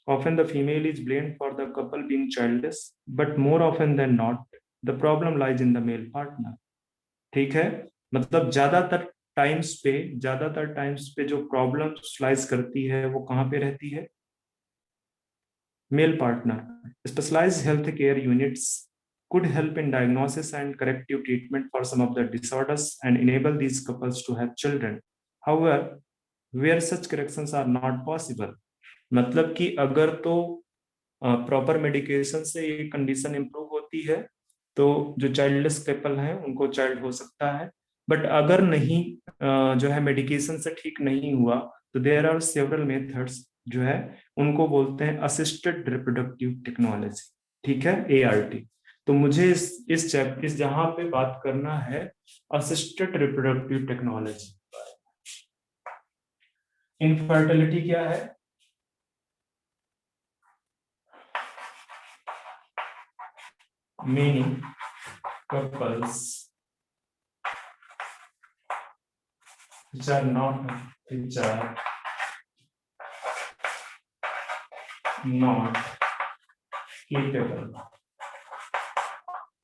often the female is blamed for the couple being childless, but more often than not the problem lies in the male partner। ठीक है, मतलब ज्यादातर टाइम्स पे जो प्रॉब्लम लाइज करती है वो कहाँ पे रहती है, male partner. Specialized health care units could help in diagnosis and corrective treatment for some of the disorders and enable these couples to have children। However, where such corrections are not possible, मतलब कि अगर तो प्रॉपर मेडिकेशन से ये कंडीशन इंप्रूव होती है तो जो चाइल्डलेस कपल हैं उनको चाइल्ड हो सकता है, बट अगर नहीं जो है मेडिकेशन से ठीक नहीं हुआ तो देयर आर सेवरल मेथड्स जो है उनको बोलते हैं असिस्टेड रिप्रोडक्टिव टेक्नोलॉजी। ठीक है, एआरटी। तो मुझे इस जहां पे बात करना है असिस्टेड रिप्रोडक्टिव टेक्नोलॉजी। इनफर्टिलिटी क्या है, many couples which are not capable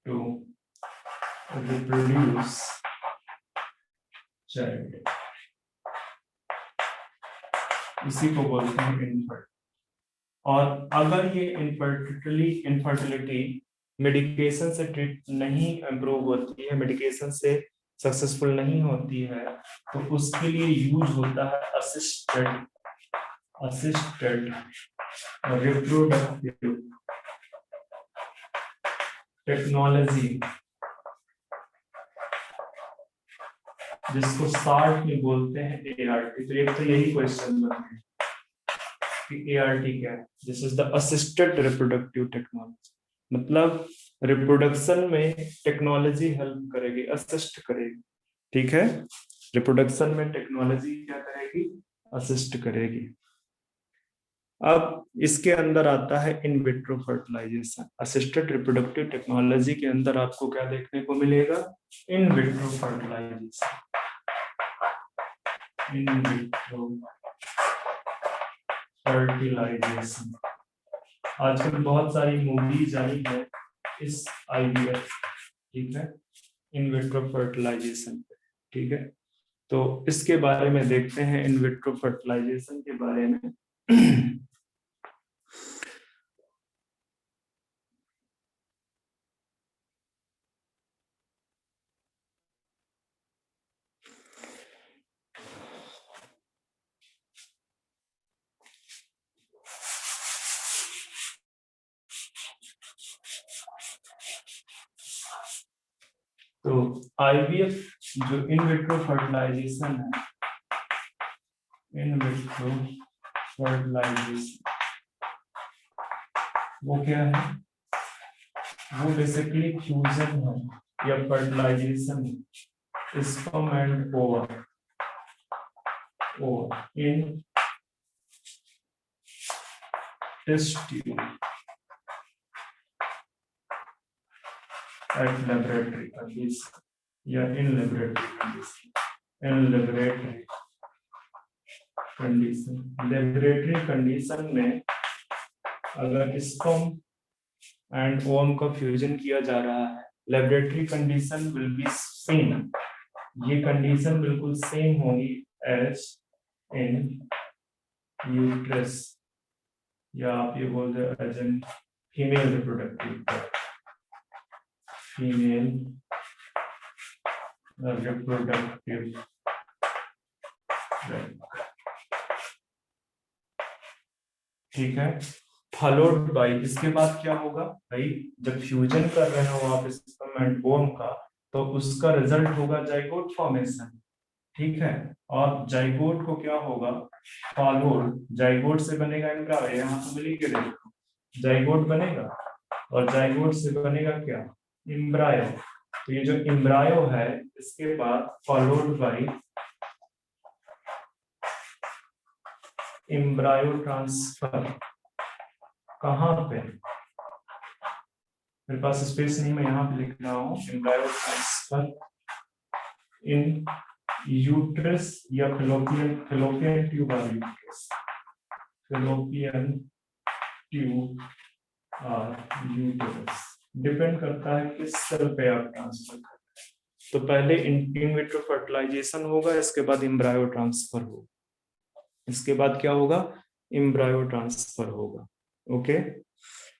to reproduce child, इसी को बोलते हैं इनफर्ट। और अगर ये इनफर्टिलिटी मेडिकेशन से ट्रीट नहीं इम्प्रूव होती है, मेडिकेशन से सक्सेसफुल नहीं होती है, तो उसके लिए यूज होता है असिस्टेड रिप्रोडक्टिव टेक्नोलॉजी, जिसको शॉर्ट में बोलते हैं ART। तो एक तो यही क्वेश्चन बनते हैं कि ART क्या है। This is the assisted reproductive technology, मतलब रिप्रोडक्शन में टेक्नोलॉजी हेल्प करेगी, असिस्ट करेगी। ठीक है, रिप्रोडक्शन में टेक्नोलॉजी क्या करेगी, असिस्ट करेगी। अब इसके अंदर आता है in vitro fertilization. Assisted reproductive technology के अंदर आपको क्या देखने को मिलेगा, in vitro fertilization. In vitro fertilization, आजकल बहुत सारी मूवीज आई है इस IVF, ठीक है, इन विट्रो फर्टिलाइजेशन। ठीक है, तो इसके बारे में देखते हैं, इन विट्रो फर्टिलाइजेशन के बारे में। तो IVF जो इन विट्रो फर्टिलाइजेशन है, इन विट्रो फर्टिलाइजेशन वो क्या है, वो बेसिकली फ्यूजन है या fertilization sperm and ovum in test tube at laboratory condition या in laboratory condition, in laboratory condition, laboratory condition में अगर स्पर्म एंड ओवम का फ्यूजन किया जा रहा है, laboratory condition will be same, ये कंडीशन बिल्कुल सेम होगी एज इन यूट्रस, या आप ये बोल रहे as in female reproductive, female reproductive. ठीक है, फॉलोड बाय, इसके बाद क्या होगा भाई, जब फ्यूजन कर रहे हो आप स्पर्म एंड ओवम का, तो उसका रिजल्ट होगा जाइगोट फॉर्मेशन। ठीक है, और जाइगोट को क्या होगा, फॉलोड, जाइगोट से बनेगा एम्ब्रायो, यहाँ तो मिली के देखो, जाइगोट बनेगा और जाइगोट से बनेगा क्या, एम्ब्रायो। तो ये जो एम्ब्रायो है, इसके बाद फॉलोड बाय एम्ब्रायो ट्रांसफर। कहाँ पे, मेरे पास स्पेस नहीं, मैं यहाँ पे लिख रहा हूँ, एम्ब्रायो ट्रांसफर इन यूट्रस या फिलोपियन ट्यूब और यूट्रस, फिलोपियन ट्यूब और यूट्रस, डिपेंड करता है किस सेल पे आप ट्रांसफर करते हैं। तो पहले इन विट्रो फर्टिलाइजेशन होगा, इसके बाद एम्ब्रायो ट्रांसफर होगा, इसके बाद क्या होगा, एम्ब्रायो ट्रांसफर होगा। ओके,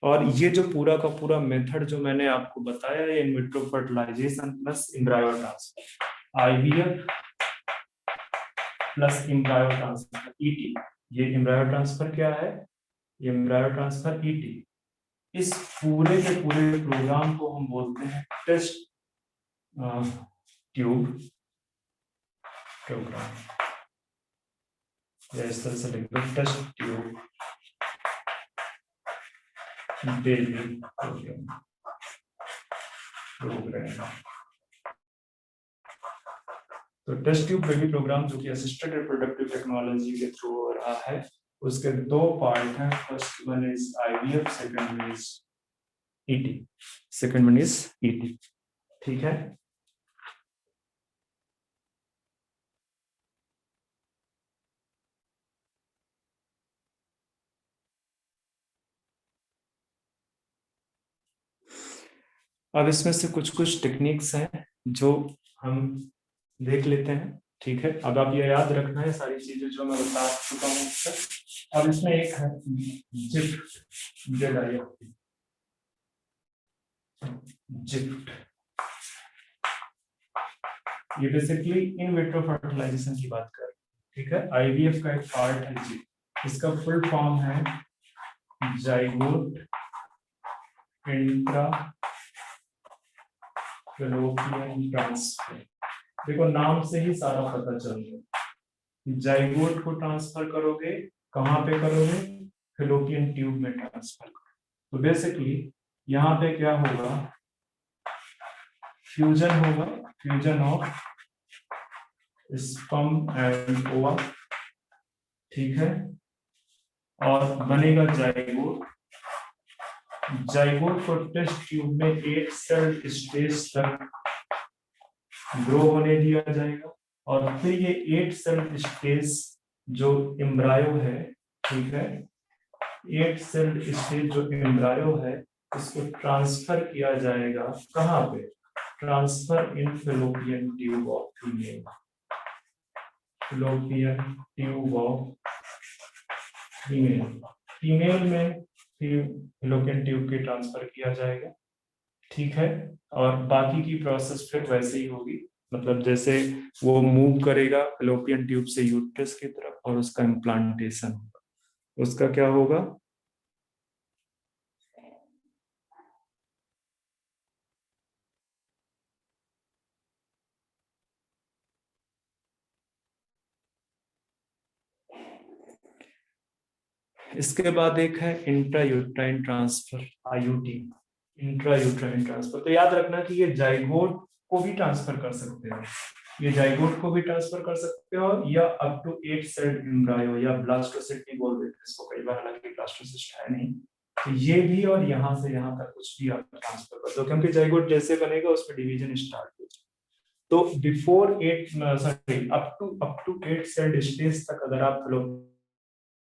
और ये जो पूरा का पूरा मेथड जो मैंने आपको बताया है, in vitro fertilization plus embryo transfer, IVF plus embryo transfer ET, ये एम्ब्रायो ट्रांसफर क्या है, ये एम्ब्रायो ट्रांसफर ET, इस पूरे के पूरे प्रोग्राम को हम बोलते हैं टेस्ट ट्यूब प्रोग्राम, या इस तरह से लिख दो, टेस्ट ट्यूब बेबी प्रोग्राम। तो टेस्ट ट्यूब बेबी प्रोग्राम जो कि असिस्टेड रिप्रोडक्टिव टेक्नोलॉजी के थ्रू हो रहा है, उसके दो पार्ट हैं, first one is IVF, second one is ET, second one is ET। ठीक है, अब इसमें से कुछ कुछ टेक्निक्स हैं जो हम देख लेते हैं। ठीक है, अब आप ये याद रखना है सारी चीजें जो मैं बता चुका हूँ। अब इसमें एक है ZIP, जिफ्ट। ये बेसिकली इन विट्रो फर्टिलाइजेशन की बात कर रहे हैं, ठीक है। आईवीएफ का एक पार्ट है जिफ्ट। इसका फुल फॉर्म है जाइगोट इंट्रा फैलोपियन ट्रांसफर। देखो नाम से ही सारा पता चल रहा है, जाइगोट को ट्रांसफर करोगे, कहां पे करोगे, फैलोपियन ट्यूब में ट्रांसफर करोगे। तो बेसिकली यहाँ पे क्या होगा, फ्यूजन होगा, फ्यूजन ऑफ स्पर्म एंड ओवा, ठीक है, और बनेगा जाइगोट। जाइगोट को टेस्ट ट्यूब में 8 सेल स्टेज तक ग्रो होने दिया जाएगा, और फिर ये 8 सेल स्टेज जो एम्ब्रायो है, ठीक है, 8 सेल स्टेज जो एम्ब्रायो है उसको ट्रांसफर किया जाएगा कहाँ पे, transfer in fallopian tube of female, fallopian tube of female. Female में फैलोपियन ट्यूब के ट्रांसफर किया जाएगा, ठीक है। और बाकी की प्रोसेस फिर वैसे ही होगी, मतलब जैसे वो मूव करेगा फैलोपियन ट्यूब से यूट्रस की तरफ और उसका इम्प्लांटेशन होगा, उसका क्या होगा, इसके बाद एक है intrauterine transfer, IUT, intrauterine transfer. तो याद रखना कि ये जाइगोट को भी ट्रांसफर कर सकते हो, ये जाइगोट को भी ट्रांसफर कर सकते हो, या अप टू 8 सेल्ड एम्ब्रायो या ब्लास्टोसिस्ट भी बोल देते हैं इसको कई बार, हालांकि ब्लास्टोसिस्ट है नहीं। तो ये भी और यहाँ से यहाँ तक कुछ भी आप ट्रांसफर कर दो, क्योंकि जाइगोट जैसे बनेगा उसमें डिवीजन स्टार्ट हो जाए। तो before 8 sorry up to 8 celled stage तक अगर आप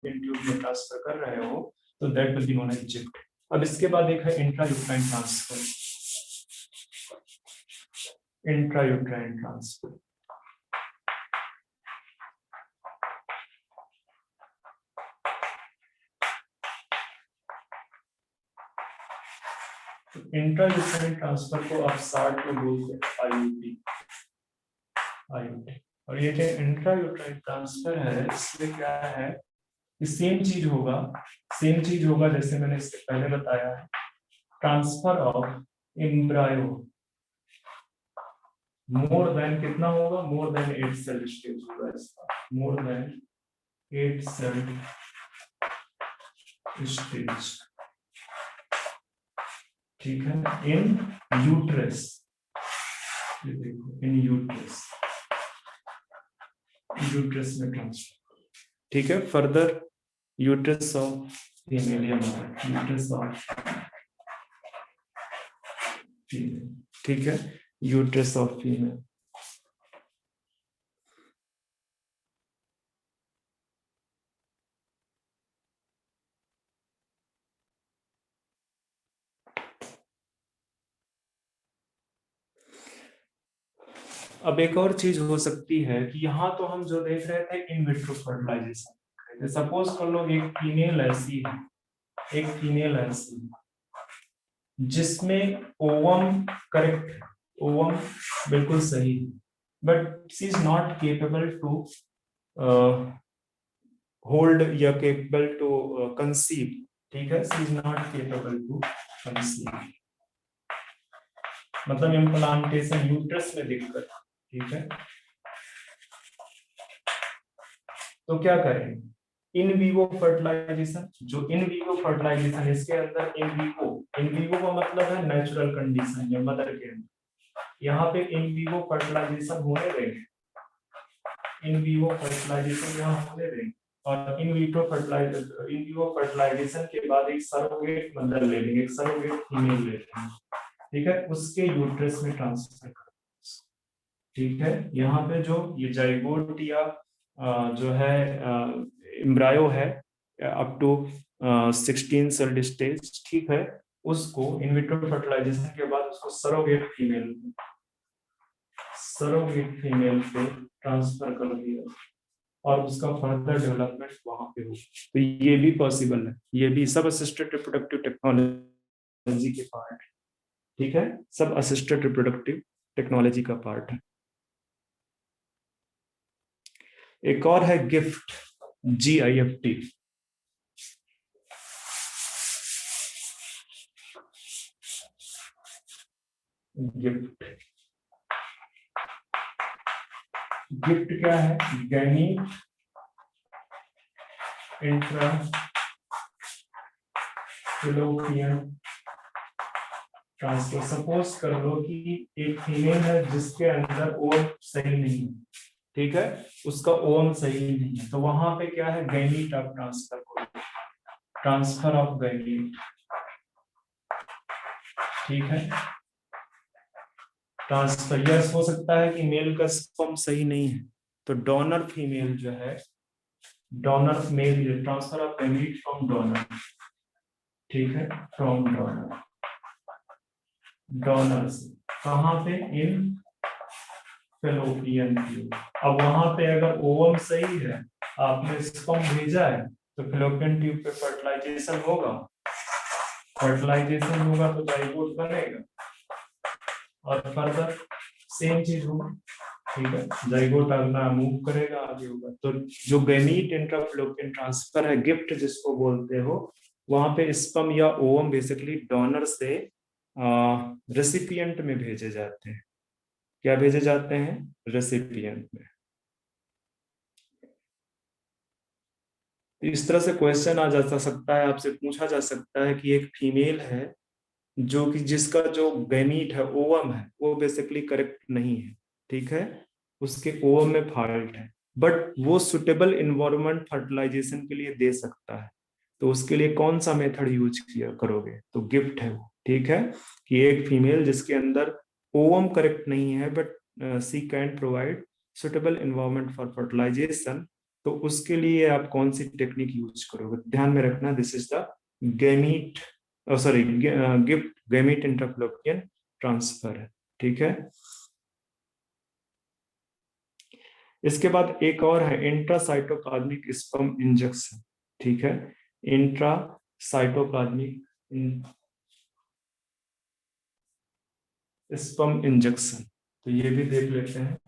ट्यूब में ट्रांसफर कर रहे हो तो that will be known as GIFT. अब इसके बाद एक है intrauterine transfer, intrauterine transfer. Intrauterine transfer को आप शार्ट में बोलते हैं आईयूटी, आईयूटी। और ये जो इंट्रायूट्राइन ट्रांसफर है इसमें क्या है, सेम चीज होगा, सेम चीज होगा जैसे मैंने इससे पहले बताया है, transfer of embryo more than कितना होगा, मोर देन 8 सेल स्टेज होगा इसका, मोर देन 8 सेल स्टेज, ठीक है, इन यूट्रस, ये देखो इन यूट्रस, यूट्रस में ट्रांसफर, ठीक है। Further uterus of female, uterus of female, ठीक है, यूट्रस ऑफ फीमेल। अब एक और चीज हो सकती है कि यहाँ तो हम जो देख रहे थे इन विट्रो फर्टिलाइजेशन, सपोज कर लो एक फीमेल ऐसी है, एक फीमेल ऐसी जिसमें ओवम करेक्ट है, ओवम बिल्कुल सही है, but she is not capable to hold या केपेबल टू कंसीव, ठीक है, she is not capable to conceive, मतलब इम्प्लांटेशन यूट्रस में दिक्कत, ठीक है। तो क्या करें, इन विवो फर्टिलाइजेशन, जो इन विवो फर्टिलाइजेशन इसके अंदर इन विवो का मतलब है नेचुरल कंडीशन या मदर के अंदर, यहाँ पे इन विवो फर्टिलाइजेशन होने देंगे, इन विवो फर्टिलाइजेशन यहाँ होने देंगे, और इन विवो फर्टिलाइजेशन के बाद एक सरोगेट मदर ले लेंगे, एक सरोगेट फीमेल ले लेंगे, ठीक है, उसके यूट्रस में ट्रांसफर कर, ठीक है। यहाँ पे जो ये जाइगोट या जो है एम्ब्रायो है अप टू 16 सेल स्टेज, ठीक है, उसको इन विट्रो फर्टिलाइजेशन के बाद उसको सरोगेट फीमेल पे ट्रांसफर कर दिया और उसका फर्दर डेवलपमेंट वहां पे हो, तो ये भी पॉसिबल है, ये भी सब असिस्टेड रिप्रोडक्टिव टेक्नोलॉजी के पार्ट है। ठीक है, सब असिस्टेड रिप्रोडक्टिव टेक्नोलॉजी का पार्ट है। एक और है गिफ्ट, GIFT। गिफ्ट, गिफ्ट क्या है? Gamete intra fallopian transfer. Suppose कर लो कि एक फीमेल है जिसके अंदर ओवम सही नहीं है, ठीक है, उसका ओवम सही नहीं है, तो वहां पे क्या है? Gamete of transfer, transfer of gamete, ठीक है। ट्रांसफर यह हो सकता है कि मेल का स्पर्म सही नहीं है, तो डोनर फीमेल जो है, donor male, transfer of gamete from donor, ठीक है, फ्रॉम डोनर, डोनर्स कहां पे? In fallopian tube. अब वहां पे अगर ओवम सही है, आपने स्पर्म भेजा है, तो फैलोपियन ट्यूब पे फर्टिलाइजेशन होगा, फर्टिलाइजेशन होगा तो जाइगोट बनेगा, और फर्दर सेम चीज होगा, ठीक है, जाइगोट अपना मूव करेगा, आगे होगा। तो जो गैमीट इंट्राफैलोपियन ट्रांसफर है, गिफ्ट जिसको बोलते हो, वहां पे स्पर्म या ओवम बेसिकली डोनर से रेसिपिएंट में भेजे जाते हैं। क्या भेजे जाते हैं? रेसिपिएंट में। इस तरह से क्वेश्चन आ जा सकता है, आपसे पूछा जा सकता है कि एक फीमेल है जो कि जिसका जो गैमीट है, ओवम है, वो बेसिकली करेक्ट नहीं है, ठीक है, उसके ओवम में फॉल्ट है, बट वो सुटेबल इन्वायरमेंट फर्टिलाइजेशन के लिए दे सकता है, तो उसके लिए कौन सा मेथड यूज किया करोगे? तो गिफ्ट है वो, ठीक है, कि एक फीमेल जिसके अंदर ओवम करेक्ट नहीं है, but she can provide suitable environment for fertilization, तो उसके लिए आप कौन सी टेक्निक यूज करोगे? ध्यान में रखना, this is the gamete, sorry, GIFT gamete intrafallopian transfer है, ठीक है। इसके बाद एक और है इंट्रासाइटोप्लाज्मिक स्पर्म इंजेक्शन, ठीक है, इंट्रासाइटोप्लाज्मिक स्पर्म इंजेक्शन, तो ये भी देख लेते हैं।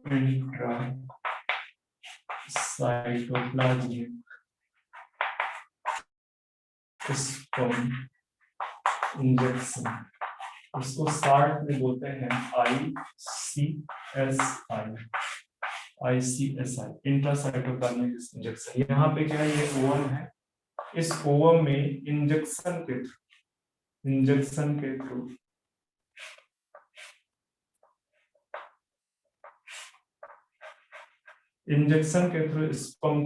इंट्रासाइटोप्लाज्मिक स्पर्म इंजेक्शन, इसको शॉर्ट में बोलते हैं ICSI, इंट्रासाइटोप्लाज्मिक इंजेक्शन। यहाँ पे क्या है? ये ओवम है, इस ओवम में इंजेक्शन के थ्रू स्पर्म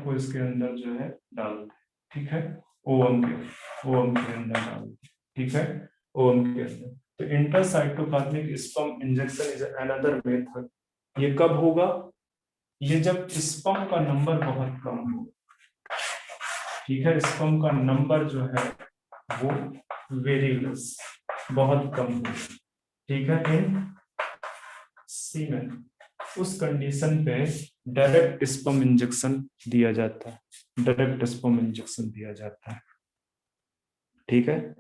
को इसके अंदर जो है डाल दे, ठीक है, ओवम के अंदर डाल दे, ठीक है, ओवम के अंदर। तो intracytoplasmic sperm injection is another method. ये कब होगा? ये जब स्पर्म का नंबर बहुत कम हो, ठीक है, स्पर्म का नंबर जो है वो वेरी लेस, बहुत कम हो, ठीक है, इन सीमेन, उस कंडीशन पे डायरेक्ट स्पर्म इंजेक्शन दिया जाता है, डायरेक्ट स्पर्म इंजेक्शन दिया जाता है, ठीक है।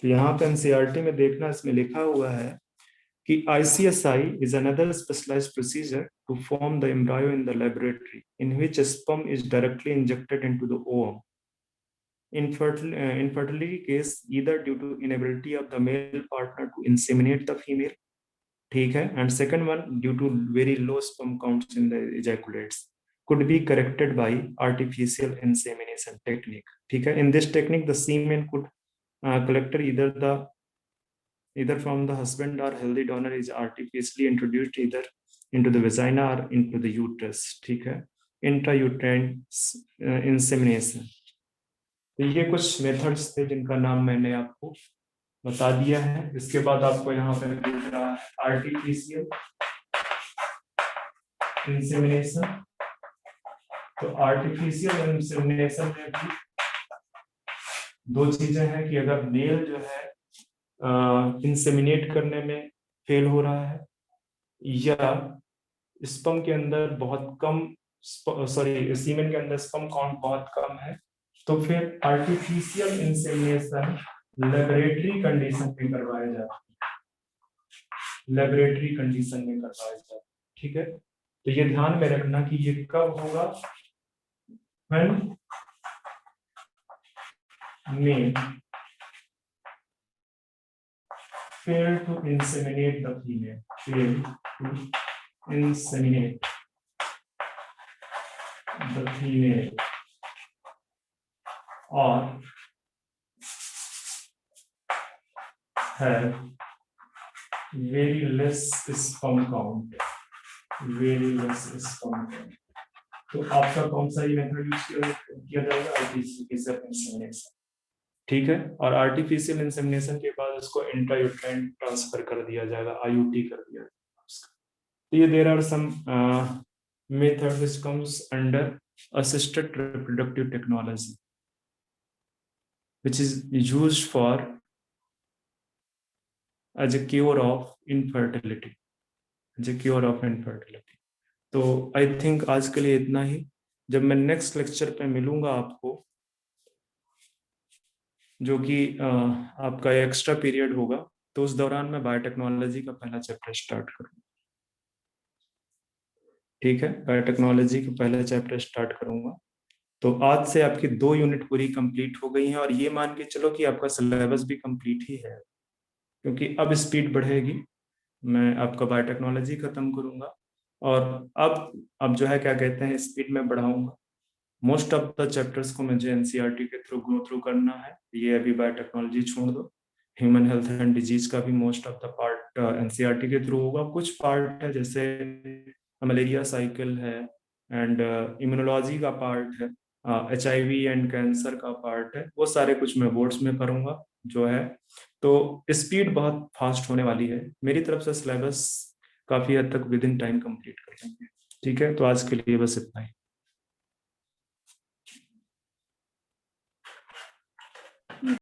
तो यहाँ पे एनसीईआरटी में देखना, इसमें लिखा हुआ है कि ICSI is another specialized procedure to form the embryo in the laboratory in which sperm is directly injected into the ovum. Infertility case either due to inability of the male partner to inseminate the female, ठीक है, and second one due to very low sperm counts in the ejaculates, could be corrected by artificial insemination technique, ठीक है। In this technique the semen could collected either from the husband or healthy donor is artificially introduced either into the vagina or into the uterus, ठीक है, intrauterine insemination। तो ये कुछ मेथड्स थे जिनका नाम मैंने आपको बता दिया है। इसके बाद आपको यहाँ पे दिख रहा है आर्टिफिशियल इंसेमिनेशन। तो आर्टिफिशियल इंसेमिनेशन में भी दो चीजें हैं कि अगर मेल जो है इंसेमिनेट करने में फेल हो रहा है, या स्पर्म के अंदर बहुत कम, सॉरी सीमेन के अंदर स्पर्म काउंट बहुत कम है, तो फिर आर्टिफिशियल इंसेमिनेशन लेबोरेटरी कंडीशन में करवाया जाता है, लेबोरेटरी कंडीशन में करवाया जाता है। ठीक है, तो ये ध्यान में रखना कि ये कब होगा, when male fail to inseminate the female, fail to inseminate the female, or have very less sperm count, very less sperm count। तो आपका कौन सा ये मेथड यूज किया जाएगा, आर्टिफिशियल इंसेमिनेशन। ठीक है, और आर्टिफिशियल इंसेमिनेशन के बाद उसको इंट्रायूट्राइन ट्रांसफर कर दिया जाएगा, आईयूटी कर दिया जाएगा उसका। तो ये there are some method which comes under assisted reproductive technology which is used for as a cure of infertility, as a cure of infertility। तो आई थिंक आज के लिए इतना ही। जब मैं नेक्स्ट लेक्चर पे मिलूंगा आपको, जो कि आपका एक्स्ट्रा पीरियड होगा, तो उस दौरान मैं बायोटेक्नोलॉजी का पहला चैप्टर स्टार्ट करूंगा। ठीक है, बायोटेक्नोलॉजी का पहला चैप्टर स्टार्ट करूंगा। तो आज से आपकी 2 यूनिट पूरी कंप्लीट हो गई हैं, और ये मान के चलो कि आपका सिलेबस भी कंप्लीट ही है, क्योंकि अब स्पीड बढ़ेगी। मैं आपका बायोटेक्नोलॉजी खत्म करूंगा, और अब जो है क्या कहते हैं, स्पीड में बढ़ाऊंगा। मोस्ट ऑफ द चैप्टर्स को मुझे एनसीईआरटी के थ्रू गो थ्रू करना है। ये अभी बायोटेक्नोलॉजी छोड़ दो, ह्यूमन हेल्थ एंड डिजीज का भी most of the part NCERT के थ्रू होगा। कुछ पार्ट है जैसे मलेरिया साइकिल है, एंड इम्यूनोलॉजी का पार्ट है, HIV एंड कैंसर का पार्ट है, वो सारे कुछ मैं बोर्ड्स में करूंगा जो है। तो स्पीड बहुत फास्ट होने वाली है। मेरी तरफ से सिलेबस काफी हद तक विद इन टाइम कंप्लीट कर देंगे। ठीक है, तो आज के लिए बस इतना ही।